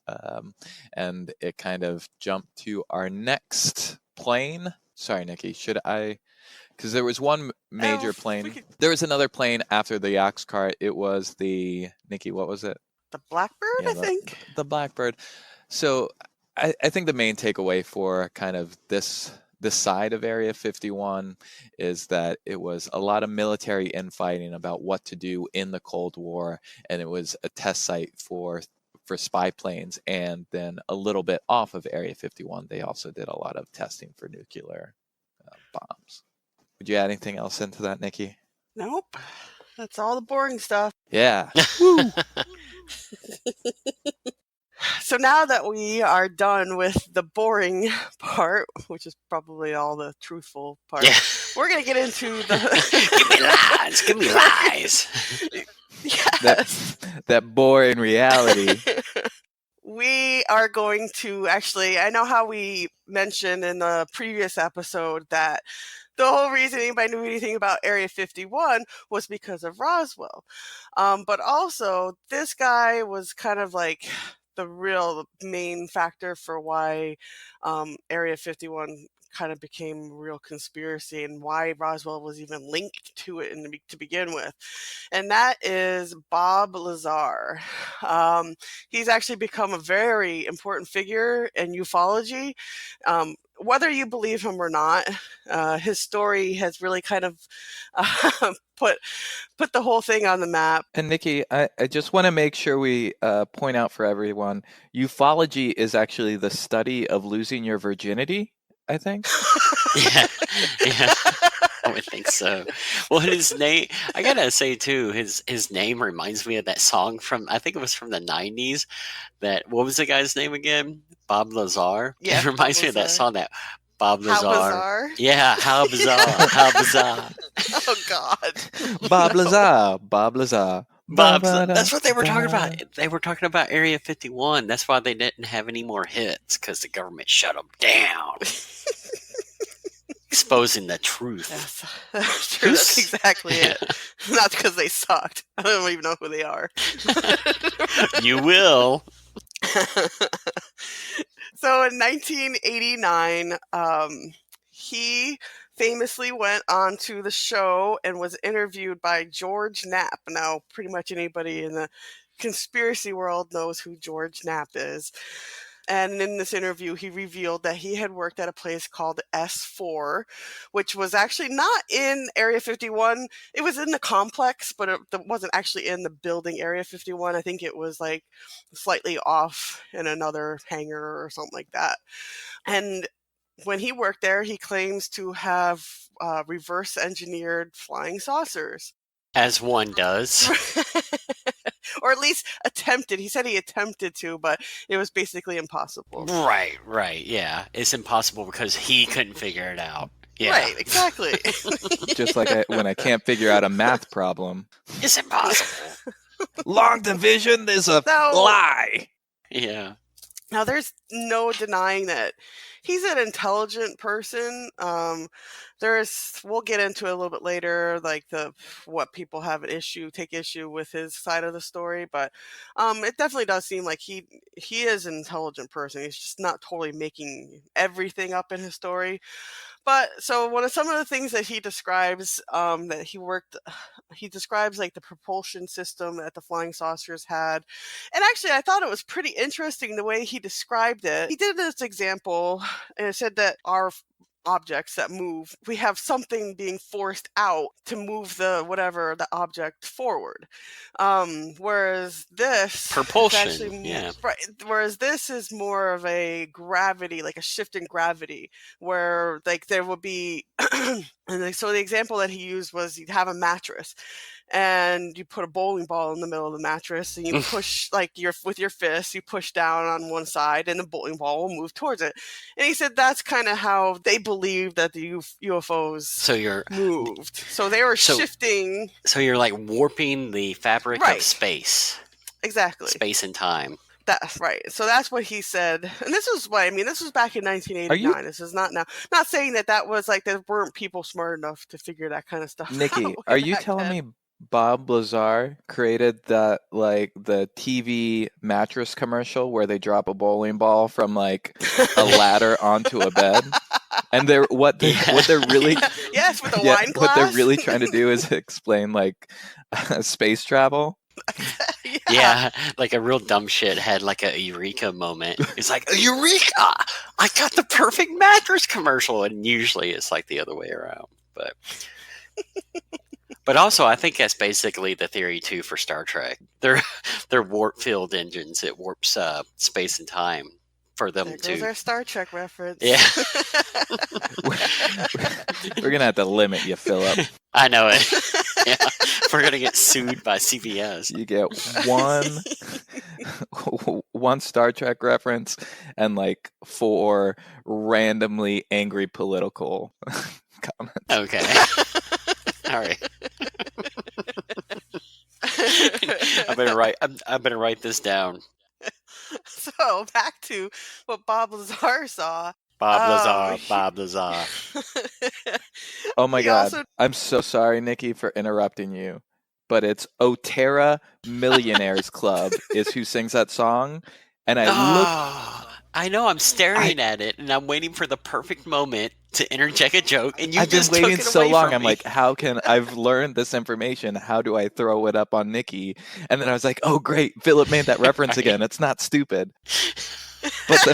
and it kind of jumped to our next plane. Sorry, Nikki. Should I? Because there was one major plane. There was another plane after the Oxcart. It was the Nikki. What was it? The Blackbird, I think. The Blackbird. So I think the main takeaway for kind of this side of Area 51 is that it was a lot of military infighting about what to do in the Cold War, and it was a test site for spy planes. And then a little bit off of Area 51, they also did a lot of testing for nuclear bombs. Would you add anything else into that, Nikki? Nope. That's all the boring stuff. Yeah. Woo! So now that we are done with the boring part, which is probably all the truthful part, we're going to get into the... Give me lies. Yes. That boring reality. We are going to actually, I know how we mentioned in the previous episode that the whole reason anybody knew anything about Area 51 was because of Roswell. But also, this guy was kind of like the real main factor for why Area 51 kind of became a real conspiracy and why Roswell was even linked to it to begin with. And that is Bob Lazar. He's actually become a very important figure in ufology. Whether you believe him or not, his story has really kind of put the whole thing on the map. And Nikki, I just want to make sure we point out for everyone, ufology is actually the study of losing your virginity, I think. Yeah. I would think so. Well, his name, I gotta say too, his name reminds me of that song from, I think it was from the 90s. What was the guy's name again? Bob Lazar. Yeah, it reminds me of that song, that Bob Lazar. How bizarre. Yeah, how bizarre. How bizarre. Oh God. Bob Lazar. Bob Lazar. That's what they were talking about. They were talking about Area 51. That's why they didn't have any more hits, because the government shut them down. Exposing the truth. Yes, that's true. That's exactly it. Not because they sucked. I don't even know who they are. You will. So in 1989, he famously went on to the show and was interviewed by George Knapp. Now, pretty much anybody in the conspiracy world knows who George Knapp is. And in this interview, he revealed that he had worked at a place called S4, which was actually not in Area 51. It was in the complex, but it wasn't actually in the building Area 51. I think it was like slightly off in another hangar or something like that. And when he worked there, he claims to have reverse engineered flying saucers. As one does. Or at least attempted. He said he attempted to, but it was basically impossible. Right. Yeah. It's impossible because he couldn't figure it out. Yeah. Right, exactly. Just like when I can't figure out a math problem. It's impossible. Long division is a lie. Yeah. Now, there's no denying that he's an intelligent person. We'll get into it a little bit later, like what people take issue with his side of the story. But it definitely does seem like he is an intelligent person. He's just not totally making everything up in his story. But so some of the things that he describes he describes like the propulsion system that the flying saucers had. And actually, I thought it was pretty interesting the way he described it. He did this example and it said that our objects that move, we have something being forced out to move the object forward. Whereas this propulsion, right. Whereas this is more of a gravity, like a shift in gravity, where like there will be. And so the example that he used was you'd have a mattress. And you put a bowling ball in the middle of the mattress, and you push with your fist, you push down on one side, and the bowling ball will move towards it. And he said that's kind of how they believe that the UFOs moved. So they were shifting. So you're like warping the fabric of space. Exactly. Space and time. That's right. So that's what he said. And this was this was back in 1989. This is not now. Not saying that was like there weren't people smart enough to figure that kind of stuff out. Nikki, are you telling me Bob Lazar created the TV mattress commercial where they drop a bowling ball from like a ladder onto a bed? And what they're really yes, with a wine glass. What they're really trying to do is explain like space travel. Yeah, like a real dumb shit had like a eureka moment. It's like, eureka! I got the perfect mattress commercial, and usually it's like the other way around. But also, I think that's basically the theory too for Star Trek. They're warp-filled engines. It warps space and time for them there goes our Star Trek reference. Yeah, we're gonna have to limit you, Philip. I know it. Yeah. We're gonna get sued by CBS. You get one Star Trek reference and like 4 randomly angry political comments. Okay. All right. I better write this down. So back to what Bob Lazar saw. Bob Lazar. Oh my God. I'm so sorry, Nikki, for interrupting you. But it's Otera Millionaires Club is who sings that song. And I know, I'm staring at it and I'm waiting for the perfect moment to interject a joke, and I've been waiting so long. I'm like, I've learned this information. How do I throw it up on Nikki? And then I was like, oh great, Philip made that reference again. It's not stupid. But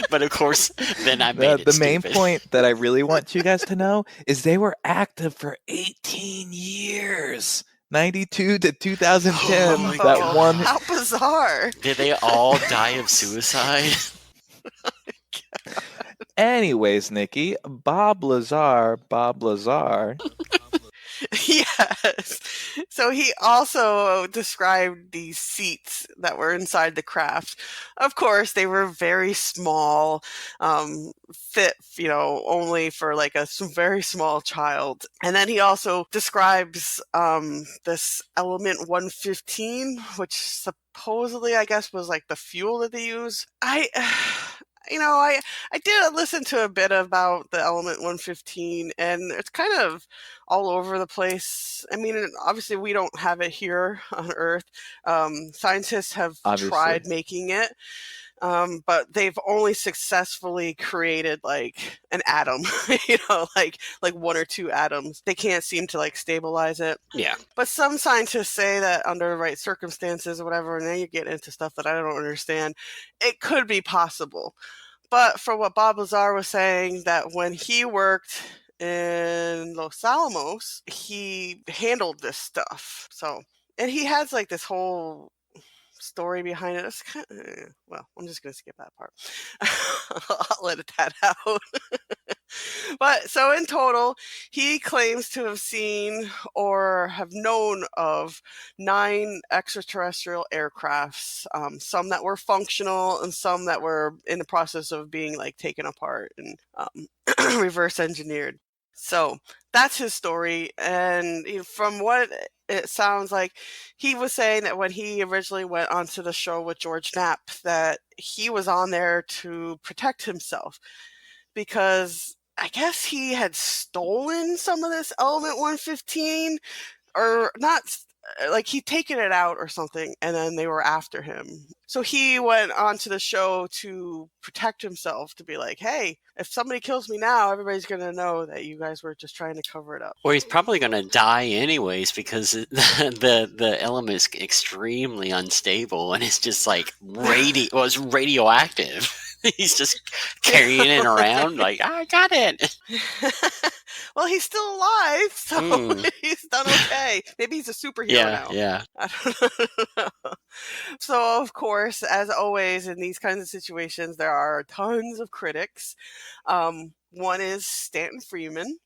but of course, then I made it the main point that I really want you guys to know is they were active for 18 years. 92 to 2010. How bizarre. Did they all die of suicide? Anyways, Nikki, Bob Lazar. Yes. So he also described these seats that were inside the craft. Of course, they were very small, fit, only for like a very small child. And then he also describes this element 115, which supposedly, I guess, was like the fuel that they use. I did listen to a bit about the element 115, and it's kind of all over the place. I mean, obviously we don't have it here on Earth. Scientists have tried making it. but they've only successfully created like an atom, like one or two atoms. They can't seem to like stabilize it. Yeah. But some scientists say that under the right circumstances or whatever, and then you get into stuff that I don't understand, it could be possible. But for what Bob Lazar was saying, that when he worked in Los Alamos, he handled this stuff. So, and he has like this whole story behind it. It's kind of, well, I'm just going to skip that part. I'll edit that out. But so in total, he claims to have seen or have known of 9 extraterrestrial aircrafts, some that were functional and some that were in the process of being like taken apart and reverse engineered. So that's his story. And from what it sounds like, he was saying that when he originally went onto the show with George Knapp, that he was on there to protect himself because I guess he had stolen some of this Element 115, or not, like he'd taken it out or something, and then they were after him. So he went onto the show to protect himself, to be like, hey, if somebody kills me now, everybody's going to know that you guys were just trying to cover it up. Or he's probably going to die anyways because the element's extremely unstable and it's just like it's radioactive. He's just carrying it around like, I got it. Well, he's still alive, so he's done okay. Maybe he's a superhero now. Yeah. I don't know. So, of course, as always in these kinds of situations, there are tons of critics. One is Stanton Friedman.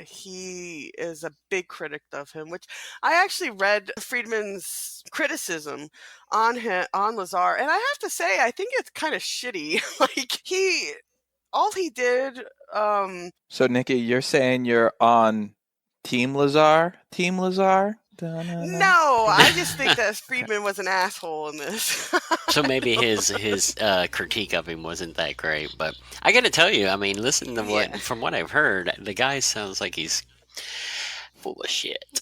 He is a big critic of him, which I actually read Friedman's criticism on Lazar, and I have to say, I think it's kind of shitty. Like all he did. So Nikki, you're saying you're on Team Lazar? Team Lazar? No, I just think that Friedman was an asshole in this. So maybe his critique of him wasn't that great, but I got to tell you, I mean, listen to from what I've heard, the guy sounds like he's full of shit.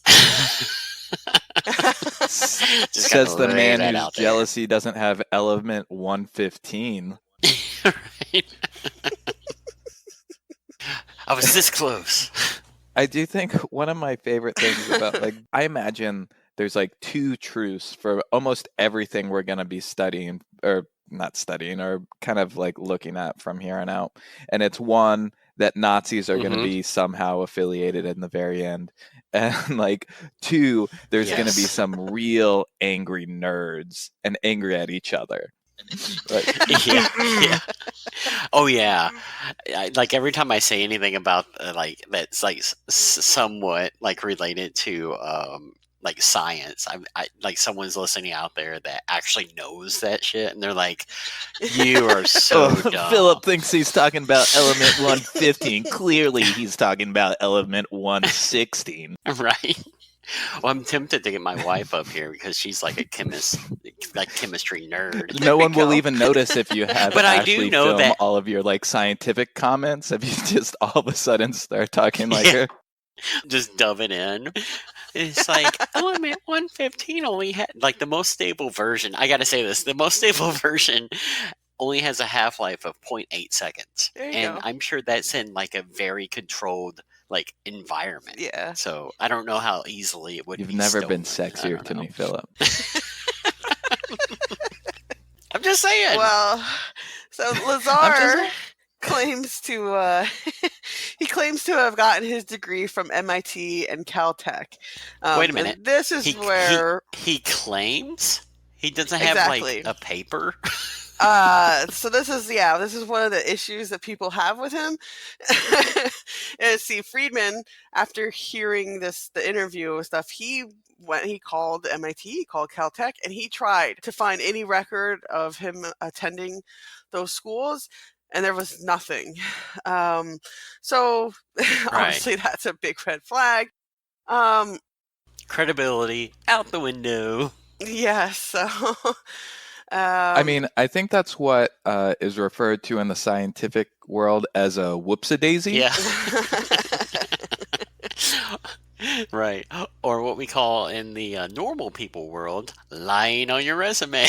Says the man whose jealousy doesn't have Element 115. Right. I was this close. I do think one of my favorite things about, like, I imagine there's like 2 truths for almost everything we're going to be studying, or not studying, or kind of like looking at from here on out. And it's one, that Nazis are going to be somehow affiliated in the very end. And like 2, there's going to be some real angry nerds and angry at each other. Yeah. Oh yeah. Like every time I say anything about like that's like somewhat like related to like science, I like someone's listening out there that actually knows that shit, and they're like, "You are so dumb." Philip thinks he's talking about Element 115. Clearly, he's talking about Element 116. Right. Well, I'm tempted to get my wife up here because she's like a chemistry nerd. No one will even notice if you have. But Ashley I do know film that all of your like scientific comments. If you just all of a sudden start talking like her, just dove it in. It's like Element 115 only had like the most stable version. I got to say this: the most stable version only has a half-life of 0.8 seconds, and I'm sure that's in like a very controlled like environment. Yeah. So I don't know how easily it would be. You've never stolen. been sexier to me, Philip. I'm just saying. Well, so Lazar claims to he claims to have gotten his degree from MIT and Caltech. Wait a minute. This is where he claims he doesn't have like a paper. So this is one of the issues that people have with him. Is see, Friedman, after hearing the interview and stuff, he called MIT, he called Caltech, and he tried to find any record of him attending those schools, and there was nothing. So obviously that's a big red flag. Credibility out the window. Yes. So I mean, I think that's what is referred to in the scientific world as a whoopsie-daisy. Yeah. Right. Or what we call in the normal people world, lying on your resume.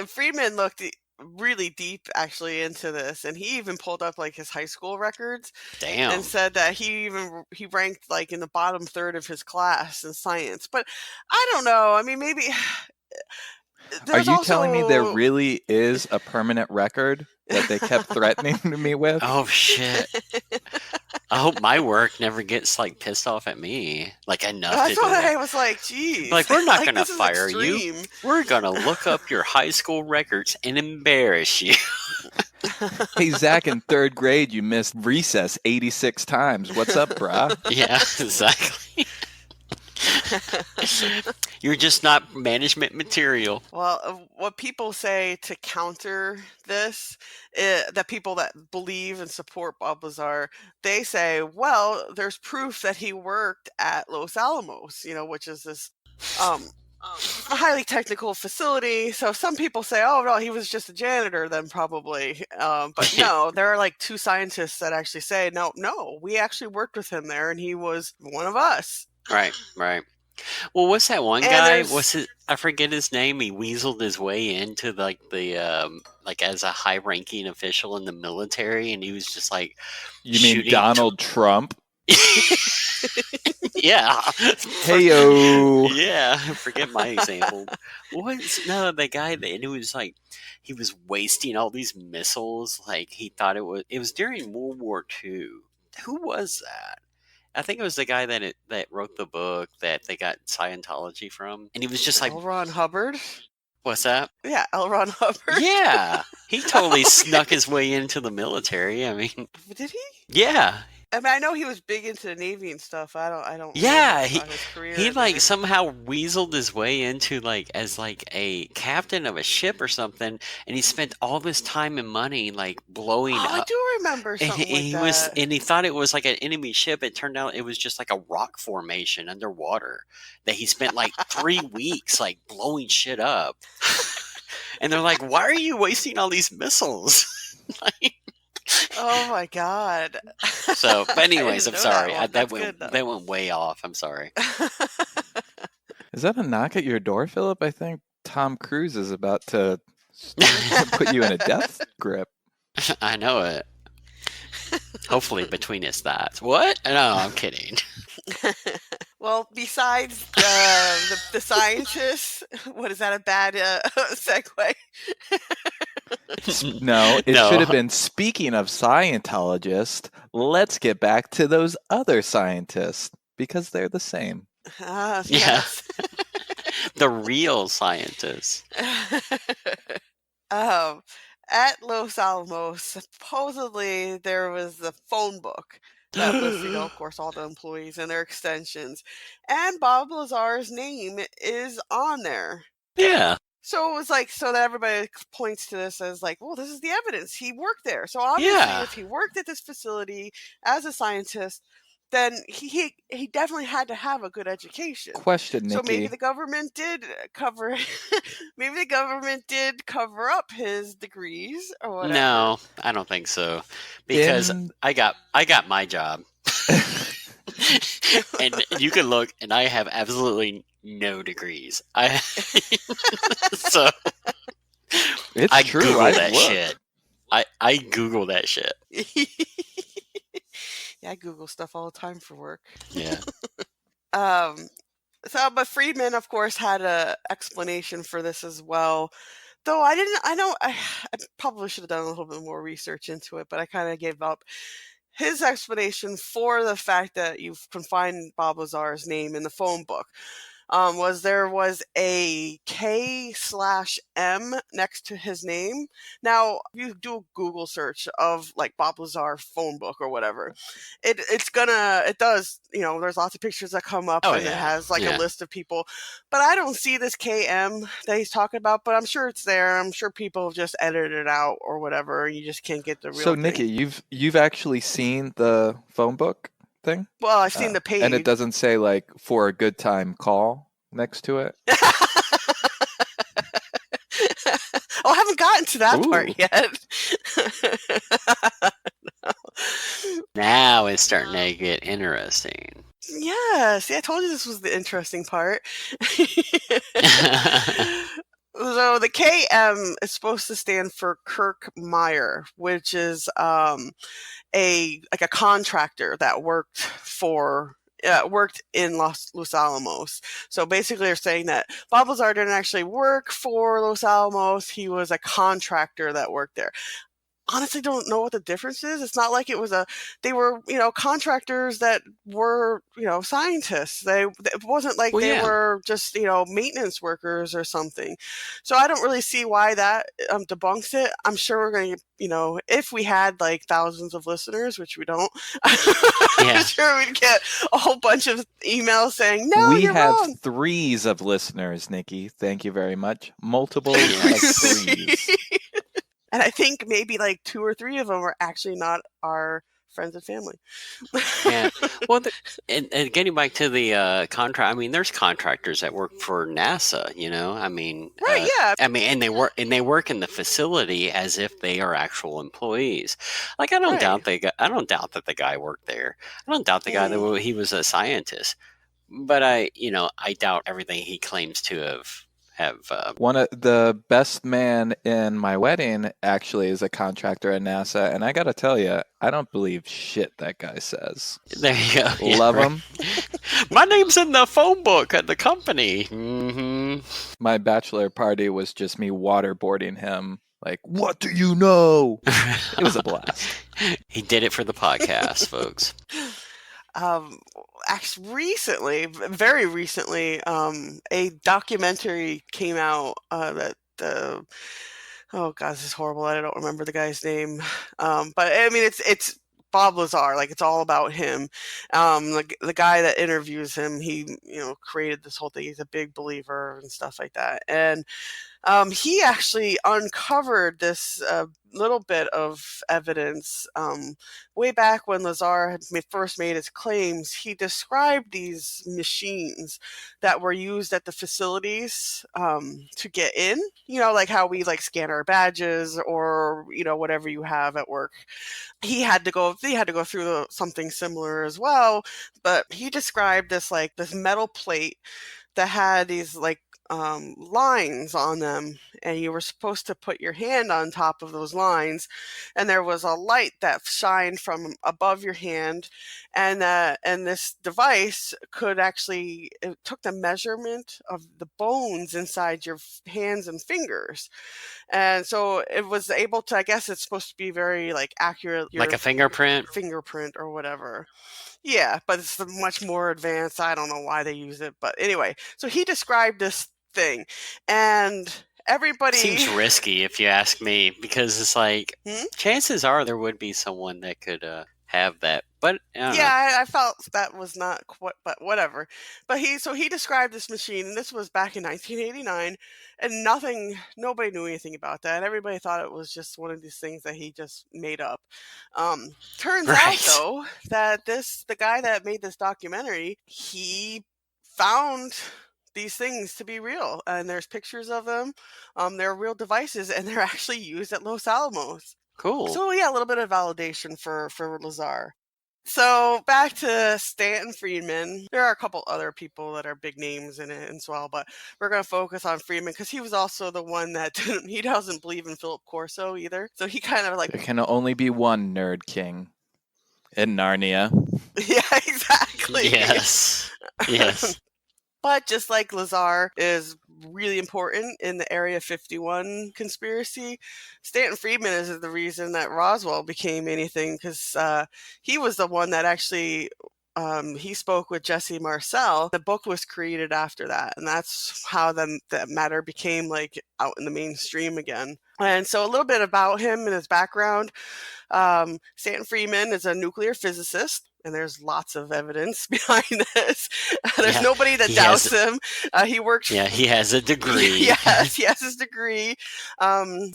Friedman looked really deep actually into this, and he even pulled up like his high school records Damn. and said that he ranked like in the bottom third of his class in science. But I don't know. I mean, maybe Are there's you telling me there also really is a permanent record that they kept threatening me with? Oh shit. I hope my work never gets like pissed off at me. Like enough to that's do why I that. was like, geez. Like, we're not like, gonna this is fire you. extreme. We're gonna look up your high school records and embarrass you. Hey, Zach, in third grade, you missed recess 86 times. What's up, brah? Yeah, exactly. You're just not management material. Well, what people say to counter this, that people that believe and support Bob Lazar, they say, well, there's proof that he worked at Los Alamos, which is this a highly technical facility. So some people say, oh, no, he was just a janitor then probably. But no, there are like 2 scientists that actually say, no, we actually worked with him there and he was one of us. Right. Well, what's that one And guy? there's- I forget his name. He weaseled his way into like as a high-ranking official in the military, and he was just like, You mean Donald Trump? Yeah. Heyo. Yeah. Forget my example. The guy that it was like he was wasting all these missiles. Like he thought it was during World War II. Who was that? I think it was the guy that wrote the book that they got Scientology from, and he was just like, L. Ron Hubbard. "What's that?" Yeah, L. Ron Hubbard. Yeah, he totally snuck his way into the military. I mean, Did he? yeah. I mean, I know he was big into the Navy and stuff. I don't. Yeah, know about his career he in like there. somehow weaseled his way into like as like a captain of a ship or something, and he spent all this time and money like blowing Oh, I up. do remember And something like he that. was, and he thought it was like an enemy ship. It turned out it was just like a rock formation underwater that he spent like 3 weeks like blowing shit up. And they're like, "Why are you wasting all these missiles?" Like, Oh my god. so, but anyways, I'm didn't know sorry. that one. That's good, though. That went way off. I'm sorry. Is that a knock at your door, Philip? I think Tom Cruise is about to put you in a death grip. I know it. Hopefully, between his thighs. What? No, I'm kidding. Well, besides the scientists, what is that a bad segue? No, it No. should have been, speaking of Scientologists, let's get back to those other scientists because they're the same. Yeah. Yes. The real scientists. At Los Alamos, supposedly there was the phone book that listed, of course, all the employees and their extensions, and Bob Lazar's name is on there. Yeah. So it was like, so that everybody points to this as like, well, this is the evidence. He worked there. So obviously, Yeah. if he worked at this facility as a scientist, then he definitely had to have a good education. Question, Nikki. So maybe the government did cover maybe the government did cover up his degrees or whatever. No, I don't think so. Because I got my job. And you can look, and I have absolutely no degrees. So It's I true. Google I've that looked. shit. I Google that shit. Yeah, I Google stuff all the time for work. Yeah. But Friedman, of course, had a explanation for this as well. Though I probably should have done a little bit more research into it, but I kind of gave up. His explanation for the fact that you can find Bob Lazar's name in the phone book was there was a K/M next to his name. Now, if you do a Google search of like Bob Lazar phone book or whatever, it does, there's lots of pictures that come up and it has like a list of people. But I don't see this KM that he's talking about, but I'm sure it's there. I'm sure people have just edited it out or whatever. You just can't get the real So, thing. Nikki, you've actually seen the phone book thing? Well, I've seen the page. And it doesn't say like for a good time call next to it? Oh, I haven't gotten to that part Ooh. yet. Now it's starting to get interesting. Yes, I told you this was the interesting part. So the KM is supposed to stand for Kirk Meyer, which is a contractor that worked in Los Alamos. So basically, they're saying that Bob Lazar didn't actually work for Los Alamos; he was a contractor that worked there. Honestly, don't know what the difference is. It's not like they were, contractors that were, scientists. It wasn't like they were just, maintenance workers or something. So I don't really see why that debunks it. I'm sure we're going to, if we had like thousands of listeners, which we don't, I'm sure we'd get a whole bunch of emails saying, no, we you're have wrong. threes of listeners, Nikki. Thank you very much. Multiple of threes. And I think maybe like 2 or 3 of them are actually not our friends and family. Yeah. Well, and getting back to the contract, I mean, there's contractors that work for NASA. I mean, right? Yeah. I mean, and they work in the facility as if they are actual employees. Like, I don't doubt I don't doubt that the guy worked there. I don't doubt the guy that he was a scientist. But I doubt everything he claims to have. One of the best man in my wedding actually is a contractor at NASA, and I gotta tell you, I don't believe shit that guy says. There you go. Love him. My name's in the phone book at the company. Mm-hmm. My bachelor party was just me waterboarding him. Like, what do you know? It was a blast. He did it for the podcast, folks. Actually, very recently, a documentary came out that oh god, this is horrible. I don't remember the guy's name, but I mean, it's Bob Lazar. Like, it's all about him. The guy that interviews him, he created this whole thing. He's a big believer and stuff like that, and he actually uncovered this little bit of evidence way back when Lazar had first made his claims. He described these machines that were used at the facilities to get in, like how we scan our badges or whatever you have at work. He had to go through something similar as well, but he described this metal plate that had these lines on them, and you were supposed to put your hand on top of those lines, and there was a light that shined from above your hand, and this device it took the measurement of the bones inside your hands and fingers, and so it was able to, I guess it's supposed to be very accurate, like a fingerprint or whatever. Yeah, but it's much more advanced. I don't know why they use it, but anyway, so he described this thing, and everybody seems risky if you ask me, because it's like chances are there would be someone that could have that, but I felt that was not quite, but whatever. But he described this machine, and this was back in 1989, and nobody knew anything about that, and everybody thought it was just one of these things that he just made up. Turns out though that the guy that made this documentary, he found these things to be real, and there's pictures of them. They're real devices, and they're actually used at Los Alamos. Cool. So yeah, a little bit of validation for Lazar. So back to Stanton Friedman. There are a couple other people that are big names in it as well, but we're going to focus on Friedman because he was also the one that he doesn't believe in Philip Corso either. So he kind of there can only be one Nerd King in Narnia. Yeah, exactly. Yes. But just like Lazar is really important in the Area 51 conspiracy, Stanton Friedman is the reason that Roswell became anything, because he was the one that actually he spoke with Jesse Marcel. The book was created after that, and that's how that matter became out in the mainstream again. And so a little bit about him and his background. Stanton Friedman is a nuclear physicist, and there's lots of evidence behind this. There's nobody that doubts him. He worked. Yeah, he has a degree. Yes, he has his degree.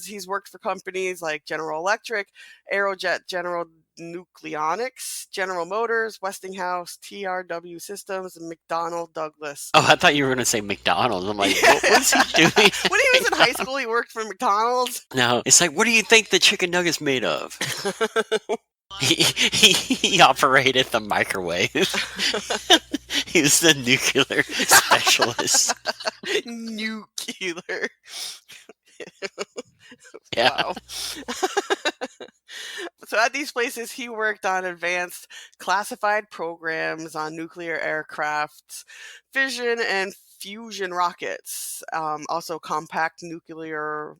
He's worked for companies like General Electric, Aerojet General Nucleonics, General Motors, Westinghouse, TRW Systems, and McDonnell Douglas. Oh, I thought you were going to say McDonald's. I'm like, what's he doing? When he was in high school, he worked for McDonald's. No, it's like, what do you think the chicken nugget's made of? He operated the microwave. He was the nuclear specialist. Nuclear. Yeah. Wow. So at these places, he worked on advanced classified programs on nuclear aircrafts, fission and fusion rockets, also compact nuclear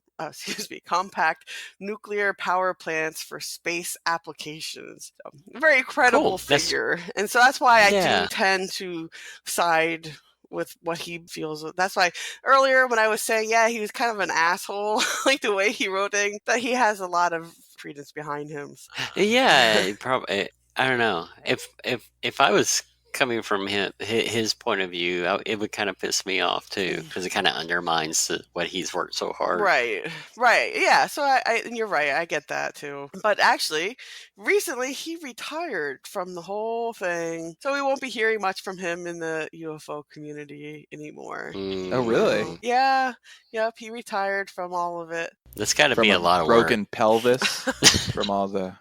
power plants for space applications. So, very credible Cool. figure. And so that's why I do Yeah. tend to side with what he feels. That's why earlier when I was saying, yeah, he was kind of an asshole, like the way he wrote things, that he has a lot of credence behind him. Yeah, probably. I don't know. If I was coming from his point of view, it would kind of piss me off too, because it kind of undermines what he's worked so hard. Right. Yeah. So and you're right. I get that too. But actually, recently he retired from the whole thing, so we won't be hearing much from him in the UFO community anymore. Oh, really? Yeah. Yep. He retired from all of it. That's got to From be a lot of work. broken pelvis, from all the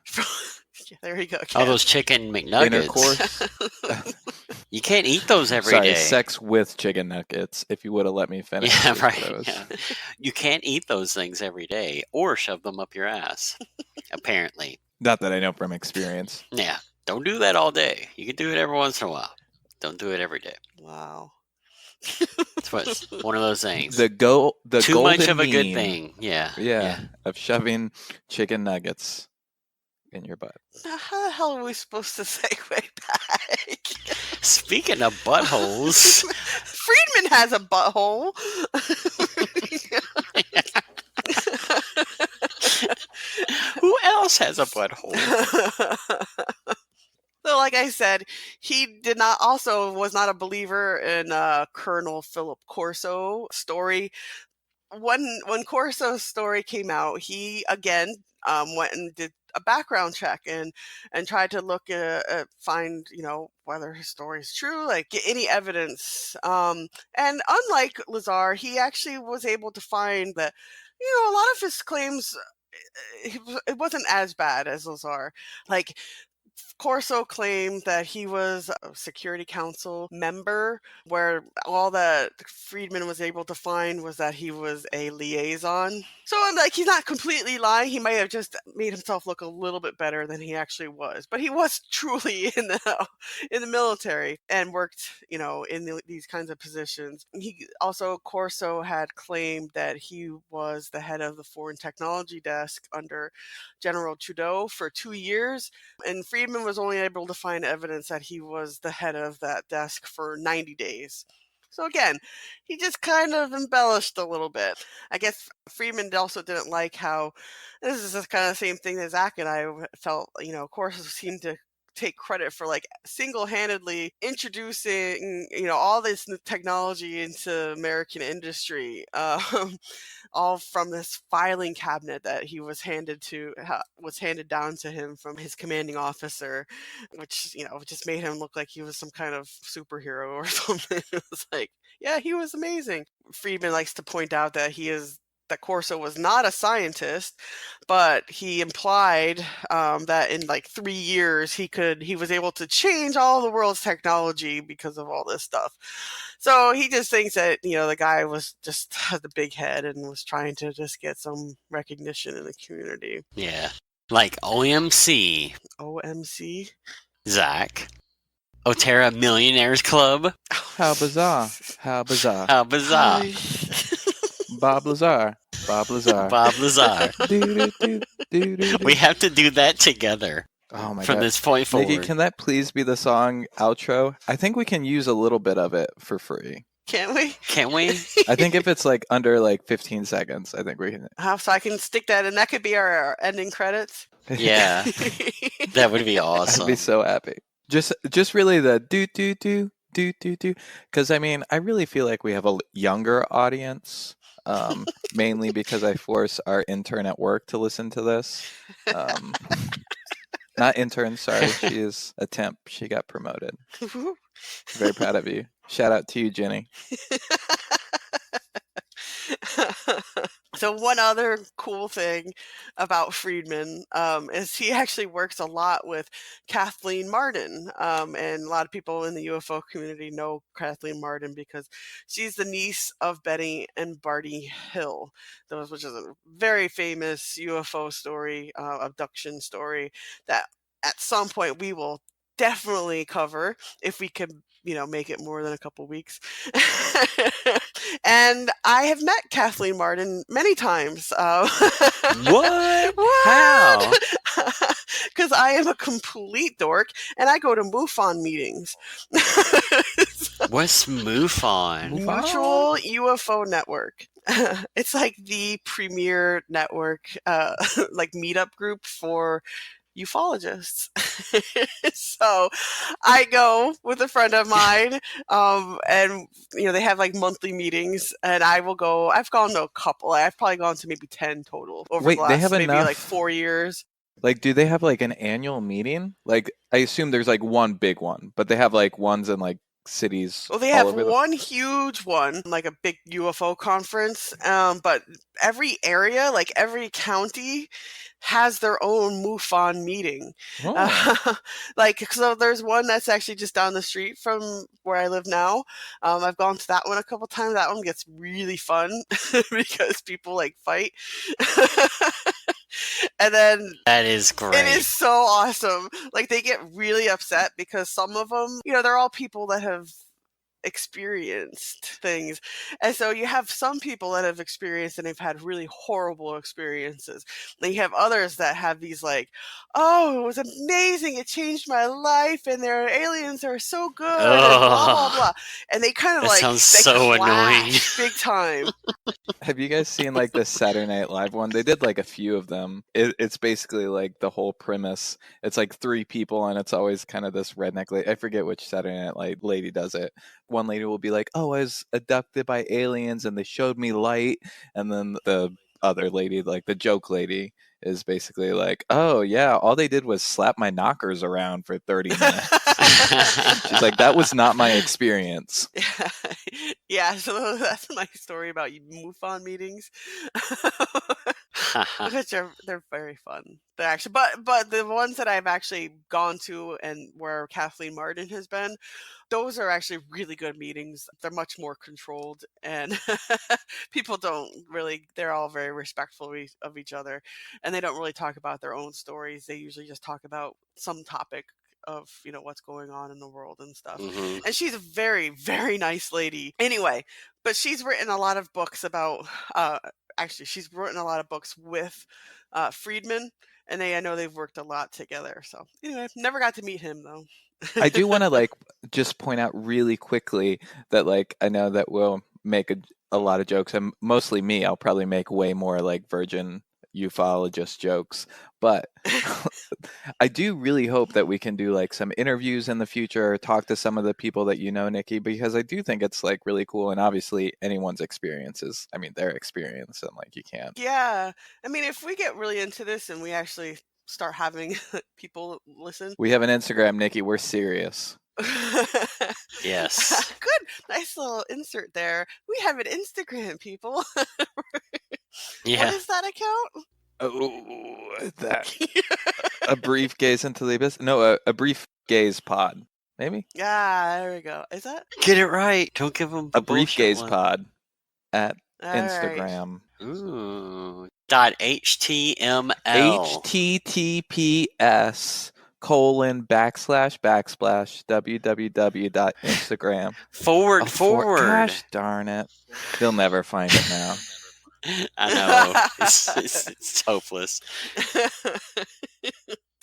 Yeah, there you go. All those chicken McNuggets. intercourse. You can't eat those every Sorry, day. sex with chicken nuggets. If you would have let me finish. Yeah, these right. those. Yeah. You can't eat those things every day or shove them up your ass. Apparently. Not that I know from experience. Yeah. Don't do that all day. You can do it every once in a while. Don't do it every day. Wow. It's one of those things. The Too golden much of a good mean, thing. Yeah. of shoving chicken nuggets in your butt. How the hell are we supposed to segue back? Speaking of buttholes, Friedman has a butthole. Who else has a butthole? So, like I said, he was not a believer in Colonel Philip Corso story. When Corso's story came out, he again went and did a background check and tried to look at find whether his story is true, like get any evidence. And unlike Lazar, he actually was able to find that a lot of his claims, it wasn't as bad as Lazar. Like, Corso claimed that he was a Security Council member, where all that Friedman was able to find was that he was a liaison. So I'm like, he's not completely lying. He might have just made himself look a little bit better than he actually was. But he was truly in the military and worked, in these kinds of positions. Corso had claimed that he was the head of the Foreign Technology Desk under General Trudeau for 2 years. And Friedman was only able to find evidence that he was the head of that desk for 90 days. So again, he just kind of embellished a little bit. I guess Friedman also didn't like how, this is just kind of the same thing that Zach and I felt, Corso seemed to take credit for like single-handedly introducing all this new technology into American industry, all from this filing cabinet that he was handed down to him from his commanding officer, which just made him look like he was some kind of superhero or something. It was like, yeah, he was amazing. Friedman likes to point out that that Corso was not a scientist, but he implied that in like 3 years he was able to change all the world's technology because of all this stuff. So he just thinks that the guy had the big head and was trying to just get some recognition in the community. Yeah, like OMC. OMC. Zach. Otera Millionaires Club. How bizarre! How bizarre! How bizarre! Bob Lazar. Bob Lazar. Bob Lazar. We have to do that together. Oh my From God. this point forward. Nikki, can that please be the song outro? I think we can use a little bit of it for free. Can't we? Can we? I think if it's like under like 15 seconds, I think we can. So I can stick that in. That could be our ending credits. Yeah. That would be awesome. I'd be so happy. Just really the do. Because I mean, I really feel like we have a younger audience. Mainly because I force our intern at work to listen to this. Not intern, sorry. She is a temp. She got promoted. Very proud of you. Shout out to you, Jenny. So one other cool thing about Friedman is he actually works a lot with Kathleen Marden. And a lot of people in the UFO community know Kathleen Marden because she's the niece of Betty and Barty Hill, which is a very famous UFO story, abduction story that at some point we will definitely cover if we can, make it more than a couple weeks. And I have met Kathleen Marden many times. What? What? How? Because I am a complete dork and I go to MUFON meetings. What's MUFON? Mutual UFO Network. It's like the premier network, like meetup group for ufologists. So I go with a friend of mine, and they have like monthly meetings, and I will go. I've gone to a couple. I've probably gone to maybe 10 total over Wait, the last they have maybe enough? like 4 years. Like, do they have like an annual meeting? Like, I assume there's like one big one, but they have like ones in like cities. Well, they all have over one huge one, like a big UFO conference, but every area, like every county, has their own MUFON meeting. Oh. So there's one that's actually just down the street from where I live now. I've gone to that one a couple times. That one gets really fun because people like fight. And then That is great. it is so awesome. Like they get really upset because some of them, they're all people that have experienced things. And so you have some people that have experienced and they've had really horrible experiences. Then you have others that have these like, oh, it was amazing. It changed my life and their aliens are so good and blah, blah, blah. And they kind of That like, sounds so annoying. big time. Have you guys seen like the Saturday Night Live one? They did like a few of them. It's basically like the whole premise. It's like 3 people and it's always kind of this redneck lady. I forget which Saturday Night Live lady does it. One lady will be like, oh, I was abducted by aliens and they showed me light. And then the other lady, like the joke lady, is basically like, oh yeah, all they did was slap my knockers around for 30 minutes. She's like, that was not my experience. Yeah, so that's my story about MUFON meetings. Which they're very fun. They're actually, but the ones that I've actually gone to and where Kathleen Marden has been, those are actually really good meetings. They're much more controlled and people don't really, they're all very respectful of each other and they don't really talk about their own stories. They usually just talk about some topic of what's going on in the world and stuff. Mhm. And she's a very, very nice lady. Anyway, but she's written a lot of books about actually she's written a lot of books with Friedman, and I know they've worked a lot together. So anyway, never got to meet him though. I do want to like just point out really quickly that like I know that we'll make a lot of jokes, and mostly me. I'll probably make way more like virgin ufologist jokes, but I do really hope that we can do like some interviews in the future, talk to some of the people that Nikki, because I do think it's like really cool, and obviously anyone's experiences, I mean their experience, and like you can't. Yeah, I mean if we get really into this and we actually start having people listen. We have an Instagram, Nikki. We're serious. Yes. Good. Nice little insert there. We have an Instagram, people. Yeah. What is that account? Oh, that a brief gaze into the abyss. No, a brief gaze pod. Maybe. Yeah, there we go. Is that? Get it right. Don't give them a brief gaze one. pod at All Instagram. Right. Ooh. .html. https :// www.instagram forward. Gosh darn it. They'll never find it now. I know. It's hopeless.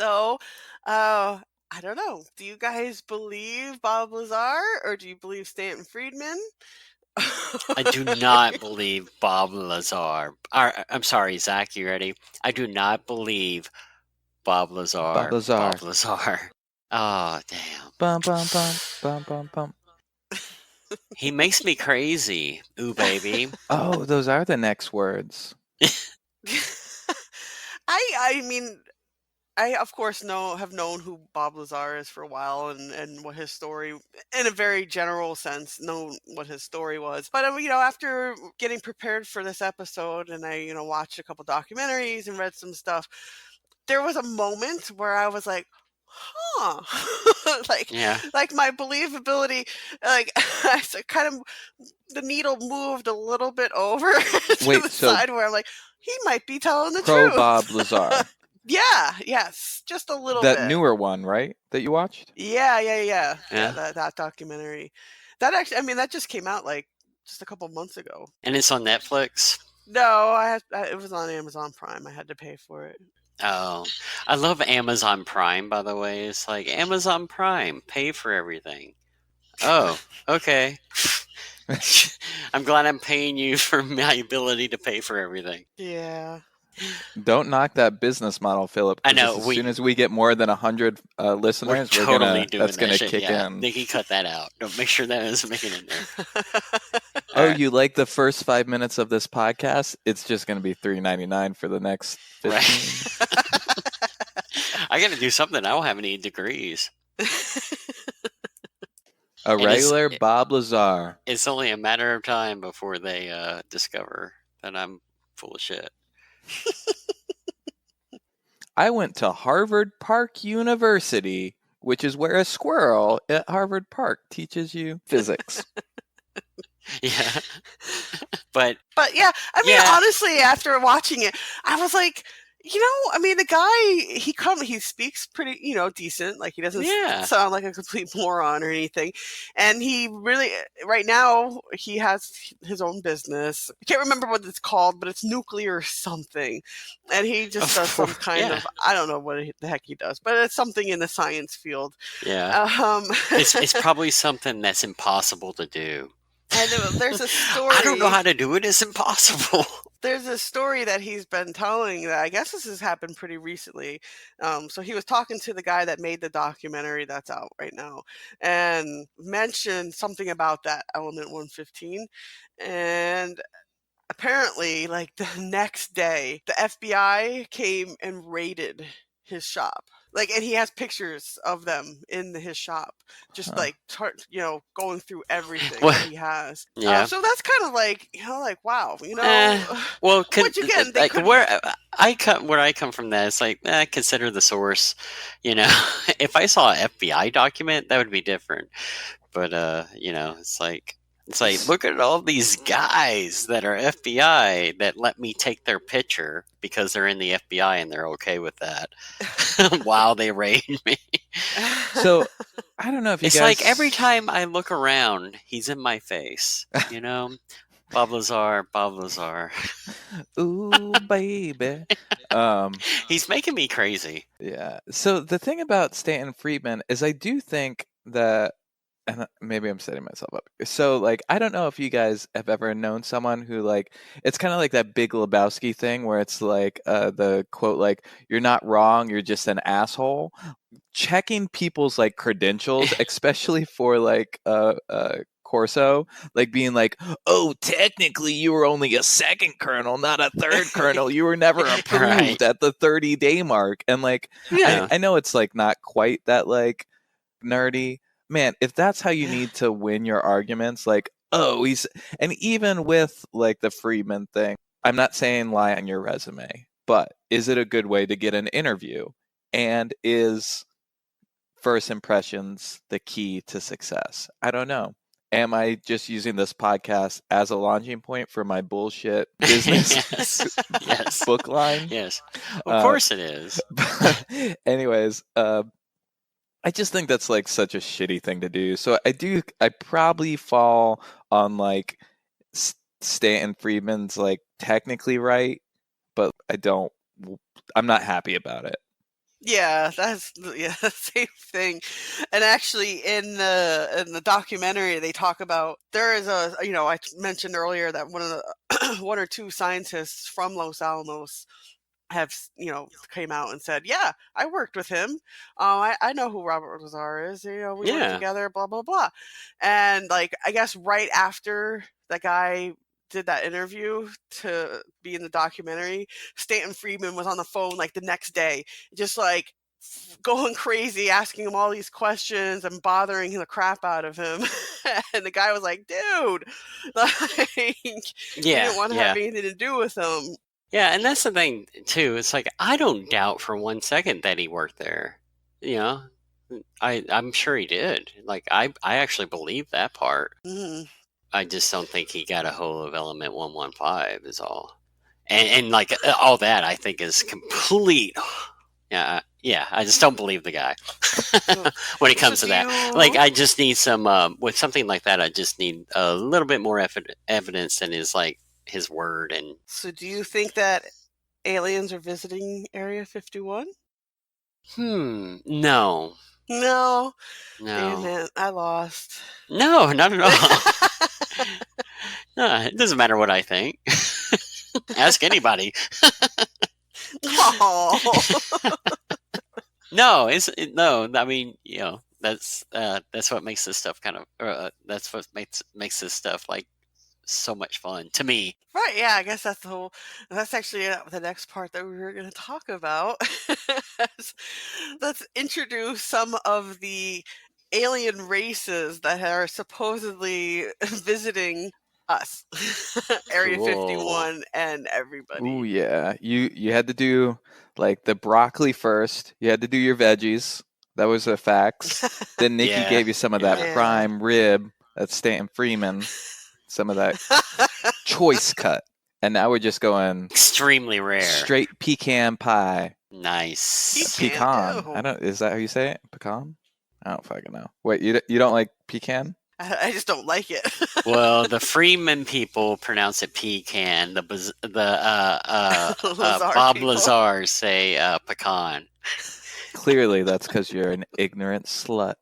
So, I don't know. Do you guys believe Bob Lazar or do you believe Stanton Friedman? I do not believe Bob Lazar. I'm sorry, Zach, you ready? I do not believe Bob Lazar. Bob Lazar. Bob Lazar. Oh, damn. Bum, bum, bum, bum, bum, bum. He makes me crazy. Ooh, baby. Oh, those are the next words. I mean, I of course have known who Bob Lazar is for a while, and what his story, in a very general sense, know what his story was. But after getting prepared for this episode, and I watched a couple documentaries and read some stuff, there was a moment where I was like, huh. like Yeah. like my believability, like I kind of, the needle moved a little bit over to Wait, the so side where I'm like, he might be telling the pro truth. Bob Lazar. Yeah, yes, just a little That bit. newer one, right? That you watched? Yeah. Yeah. That documentary. That actually, I mean, that just came out like just a couple months ago. And it's on Netflix? No, it was on Amazon Prime. I had to pay for it. Oh, I love Amazon Prime, by the way. It's like Amazon Prime, pay for everything. Oh, okay. I'm glad I'm paying you for my ability to pay for everything. Yeah. Don't knock that business model, Philip. I know. As soon as we get more than 100 listeners, we're totally doing that's gonna shit, kick in. They can cut that out. Don't make sure that is making it in there. Oh, right. You like the first 5 minutes of this podcast? It's just gonna be $3.99 for the next 15. Right. I got to do something. I don't have any degrees. A regular Bob Lazar. It's only a matter of time before they discover that I'm full of shit. I went to Harvard Park University, which is where a squirrel at Harvard Park teaches you physics. Yeah. But yeah, I mean, honestly, after watching it, I was like, I mean, the guy, he speaks pretty, decent. Like, he doesn't sound like a complete moron or anything. And he really, right now, he has his own business. I can't remember what it's called, but it's nuclear something. And he just does some kind of, I don't know what the heck he does, but it's something in the science field. Yeah. It's probably something that's impossible to do. And there's a story. I don't know how to do it. It's impossible. There's a story that he's been telling that I guess this has happened pretty recently. So he was talking to the guy that made the documentary that's out right now, and mentioned something about that element 115. And apparently, like the next day, the FBI came and raided his shop. Like, and he has pictures of them in his shop, just going through everything that he has. Yeah. So that's kind of like, wow, well, once again, where I come from, that it's like, consider the source. If I saw an FBI document, that would be different. But it's like, look at all these guys that are FBI that let me take their picture because they're in the FBI and they're okay with that while they raid me. So, I don't know if you guys... It's like every time I look around, he's in my face, Bob Lazar. Ooh, baby. He's making me crazy. Yeah. So, the thing about Stanton Friedman is I do think that, and maybe I'm setting myself up. So, like, I don't know if you guys have ever known someone who, like, it's kind of like that Big Lebowski thing where it's like the quote, like, you're not wrong, you're just an asshole. Checking people's, like, credentials, especially for, like, Corso, like being like, oh, technically you were only a second colonel, not a third colonel. You were never approved at the 30-day mark. And, like, I know it's, like, not quite that, like, nerdy. Man, if that's how you need to win your arguments, like, and even with, like, the Friedman thing, I'm not saying lie on your resume, but is it a good way to get an interview? And is first impressions the key to success? I don't know. Am I just using this podcast as a launching point for my bullshit business yes. book line? Yes, of course it is. Anyways, I just think that's, like, such a shitty thing to do. So I probably fall on, like, Stanton Friedman's, like, technically right, but I'm not happy about it. Yeah, that's the same thing. And actually, in the documentary, they talk about, there is I mentioned earlier that one or two scientists from Los Alamos have came out and said, yeah, I worked with him. I know who Robert Lazar is. We worked together, blah blah blah. And, like, I guess right after that guy did that interview to be in the documentary, Stanton Friedman was on the phone like the next day, just like going crazy, asking him all these questions and bothering the crap out of him. And the guy was like, dude, like, we didn't want to have anything to do with him. Yeah, and that's the thing too. It's like I don't doubt for 1 second that he worked there. You know, I'm sure he did. Like I actually believe that part. Mm-hmm. I just don't think he got a hold of Element 115 is all. And like all that I think is complete. Yeah, I just don't believe the guy when it comes to that. Like I just need some with something like that. I just need a little bit more evidence than his word. And so, do you think that aliens are visiting Area 51? No. Damn it, I lost. No, not at all. No, it doesn't matter what I think. Ask anybody. No, no. I mean, that's what makes this stuff kind of. That's what makes this stuff like so much fun to me. Right? Yeah, I guess that's actually the next part that we were going to talk about. Let's introduce some of the alien races that are supposedly visiting us, Area 51 and everybody. Ooh, yeah. You had to do like the broccoli first. You had to do your veggies. That was a fax. Then Nikki gave you some of that prime rib. That's Stanton Friedman. Some of that choice cut. And now we're just going extremely rare. Straight pecan pie. Nice. Pecan. Is that how you say it? Pecan? I don't fucking know. Wait, you don't like pecan? I just don't like it. Well, the Freeman people pronounce it pecan. Bob Lazar say pecan. Clearly, that's because you're an ignorant slut.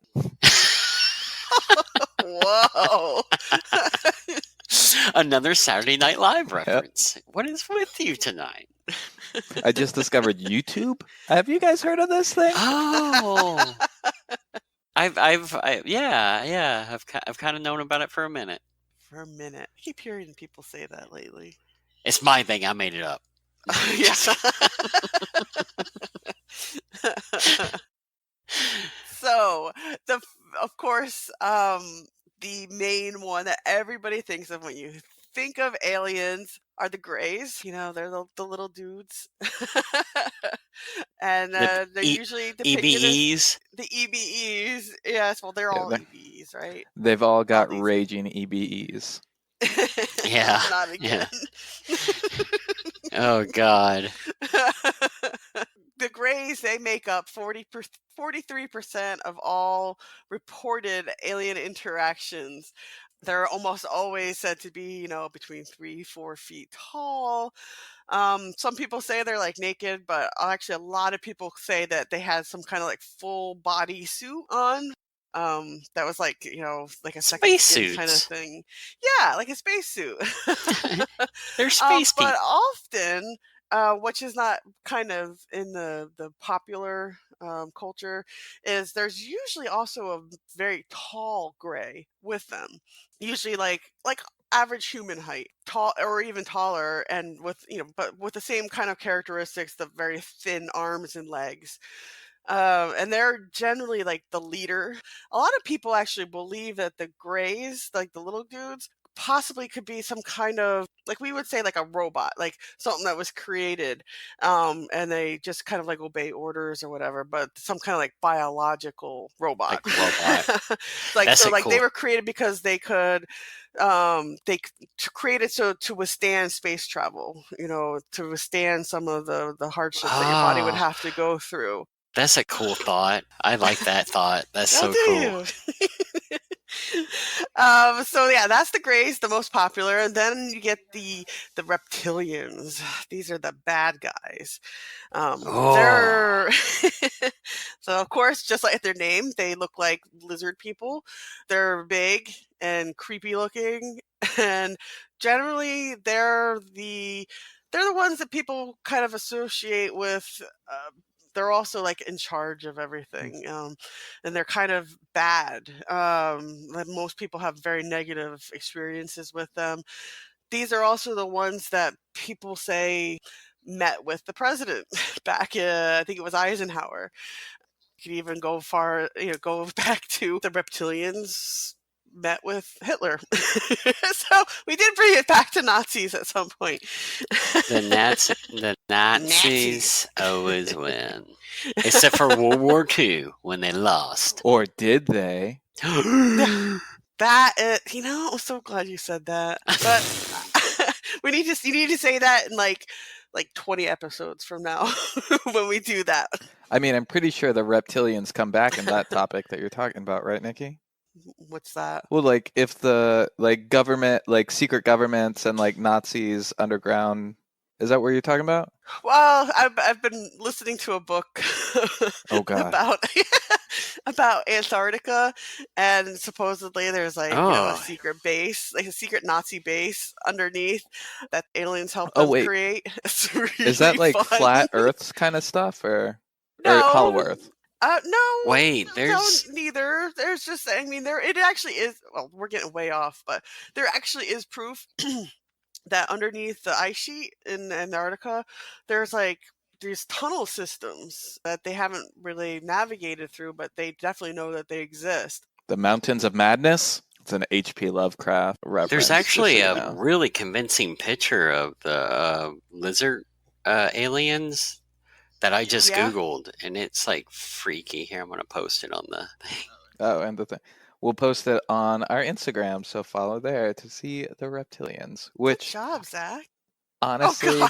Whoa. Another Saturday Night Live reference. Yep. What is with you tonight? I just discovered YouTube. Have you guys heard of this thing? Oh. I've kind of known about it for a minute. I keep hearing people say that lately. It's my thing. I made it up. Yes. So, of course, the main one that everybody thinks of when you think of aliens are the Greys. They're the little dudes. And they're usually depicted EBEs. The EBEs. Yes, well, they're all EBEs, right? They've all got raging EBEs. Yeah. Not again. Yeah. Oh, God. The Greys, they make up 43% of all reported alien interactions. They're almost always said to be, between 3-4 feet tall. Some people say they're like naked, but actually a lot of people say that they had some kind of like full body suit on. That was like, like a second skin kind of thing. Yeah, like a spacesuit. They're space people. But often, which is not kind of in the popular culture, is there's usually also a very tall Grey with them. Usually like average human height, tall or even taller, and with but with the same kind of characteristics, the very thin arms and legs. And they're generally like the leader. A lot of people actually believe that the Greys, like the little dudes, possibly could be some kind of, like we would say, like a robot, like something that was created, and they just kind of like obey orders or whatever, but some kind of like biological robot. That's so like cool. They were created because they could created to withstand space travel, to withstand some of the hardships that your body would have to go through. That's a cool thought. I like that thought. That's so cool. So yeah, that's the Greys, the most popular, and then you get the reptilians. These are the bad guys. They're so of course, just like their name, they look like lizard people. They're big and creepy looking, and generally they're the ones that people kind of associate with. They're also like in charge of everything, and they're kind of bad. Most people have very negative experiences with them. these are also the ones that people say met with the president back, I think it was Eisenhower. You could even go go back to the reptilians met with Hitler. So we did bring it back to Nazis at some point. The Nazis always win. Except for World War II when they lost. Or did they? I'm so glad you said that. But you need to say that in like 20 episodes from now when we do that. I mean, I'm pretty sure the reptilians come back in that topic that you're talking about, right, Nikki? What's that? Well, like if the government, secret governments and Nazis underground, is that what you're talking about? Well, I've been listening to a book oh god about Antarctica, and supposedly there's a secret base, like a secret Nazi base underneath that aliens helped them create. It's really is that like fun. flat Earths kind of stuff or Hollow Earth? No. Wait, there's neither. There's just, it actually is. Well, we're getting way off, but there actually is proof that underneath the ice sheet in Antarctica, there's these tunnel systems that they haven't really navigated through, but they definitely know that they exist. The Mountains of Madness? It's an H.P. Lovecraft reference. There's actually a really convincing picture of the lizard aliens that I just Googled, and it's freaky. Here, I'm going to post it on the thing. Oh, and the thing. We'll post it on our Instagram, so follow there to see the reptilians. Which, good job, Zach. Honestly,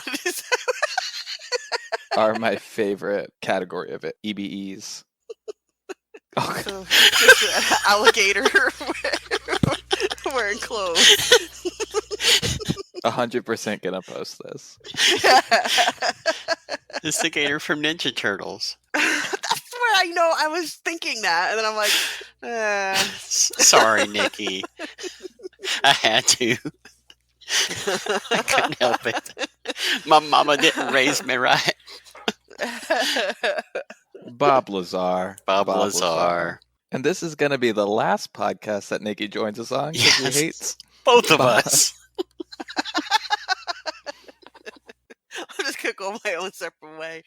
are my favorite category of it. EBEs. Oh, so, just an alligator wearing clothes. 100% gonna post this. It's the gator from Ninja Turtles. That's where I know I was thinking that, and then I'm like, Sorry, Nikki. I had to. I couldn't help it. My mama didn't raise me right. Bob Lazar. Bob Lazar. And this is going to be the last podcast that Nikki joins us on because he hates both of us. I'm just going to go my own separate way.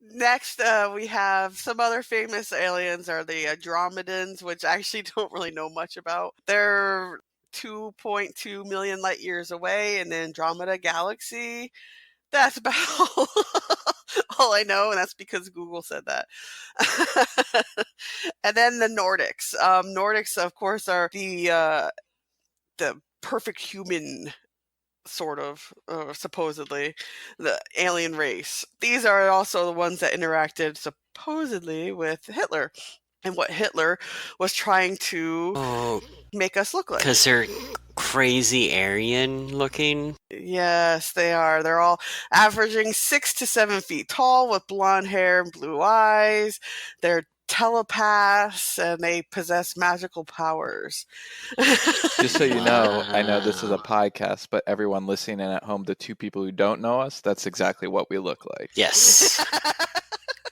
Next, we have some other famous aliens are the Andromedans, which I actually don't really know much about. They're 2.2 million light years away in the Andromeda galaxy. That's about all I know, and that's because Google said that. And then the Nordics. Nordics, of course, are the perfect human, sort of, supposedly, the alien race. These are also the ones that interacted, supposedly, with Hitler. And what Hitler was trying to make us look like. Because they're crazy Aryan looking? Yes, they are. They're all averaging 6 to 7 feet tall with blonde hair and blue eyes. They're telepaths and they possess magical powers. Just so you know, I know this is a podcast, but everyone listening in at home, the two people who don't know us, that's exactly what we look like. Yes.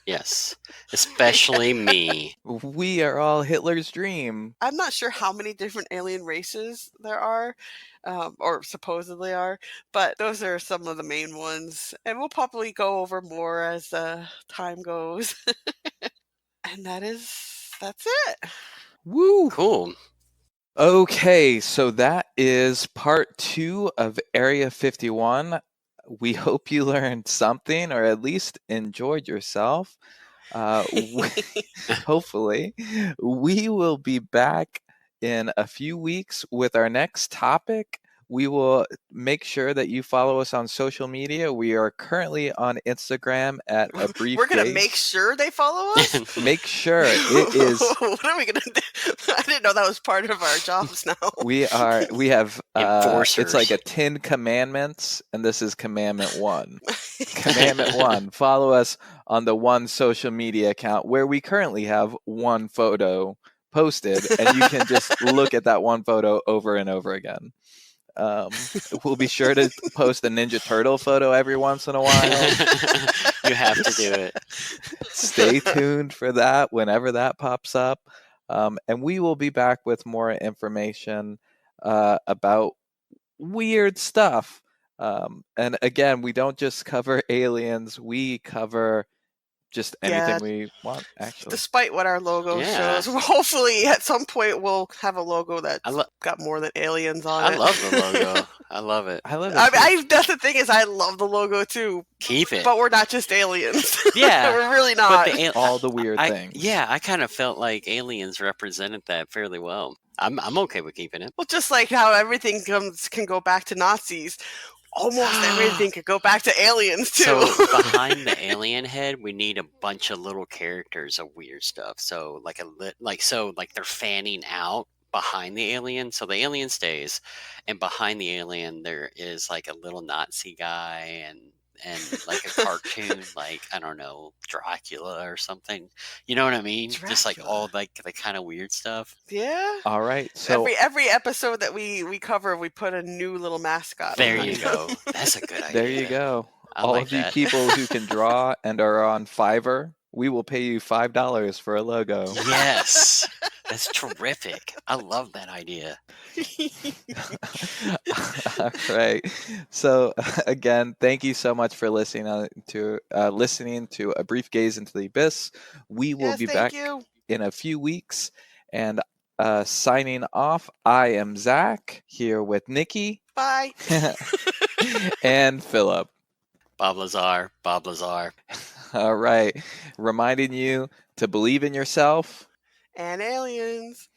Yes, especially me. We are all Hitler's dream. I'm not sure how many different alien races there are, or supposedly are, but those are some of the main ones. And we'll probably go over more as time goes. And that's it. Woo! Cool. Okay, so that is part 2 of Area 51. We hope you learned something or at least enjoyed yourself. Hopefully. We will be back in a few weeks with our next topic. We will make sure that you follow us on social media. We are currently on Instagram at A Brief We're going to Gaze. make sure they follow us? Make sure. It is. What are we going to do? I didn't know that was part of our jobs now. We have, Enforcers. it's like a 10 commandments, and this is commandment 1. Commandment 1, follow us on the one social media account where we currently have one photo posted, and you can just look at that one photo over and over again. We'll be sure to post a Ninja Turtle photo every once in a while. You have to do it. Stay tuned for that whenever that pops up. And we will be back with more information about weird stuff. And again, we don't just cover aliens, we cover just anything we want, actually. Despite what our logo shows, hopefully at some point we'll have a logo that's got more than aliens on it. I love the logo. I love it. I love it. That's the thing is, I love the logo too. Keep it. But we're not just aliens. Yeah. We're really not. All the weird things. Yeah, I kind of felt like aliens represented that fairly well. I'm okay with keeping it. Well, just like how everything can go back to Nazis, almost everything could go back to aliens too. So behind the alien head, we need a bunch of little characters of weird stuff. So like they're fanning out behind the alien. So the alien stays, and behind the alien there is like a little Nazi guy and like a cartoon, like, I don't know, Dracula or something. You know what I mean? Dracula. Just like all like the kind of weird stuff. Yeah. All right. So every episode that we cover, we put a new little mascot. There you go. That's a good idea. There you go. All like of you people who can draw and are on Fiverr, we will pay you $5 for a logo. Yes. That's terrific. I love that idea. All right. So again, thank you so much for listening to A Brief Gaze into the Abyss. We will be back in a few weeks. And signing off, I am Zach, here with Nikki. Bye. And Philip. Bob Lazar. All right. Reminding you to believe in yourself. And aliens.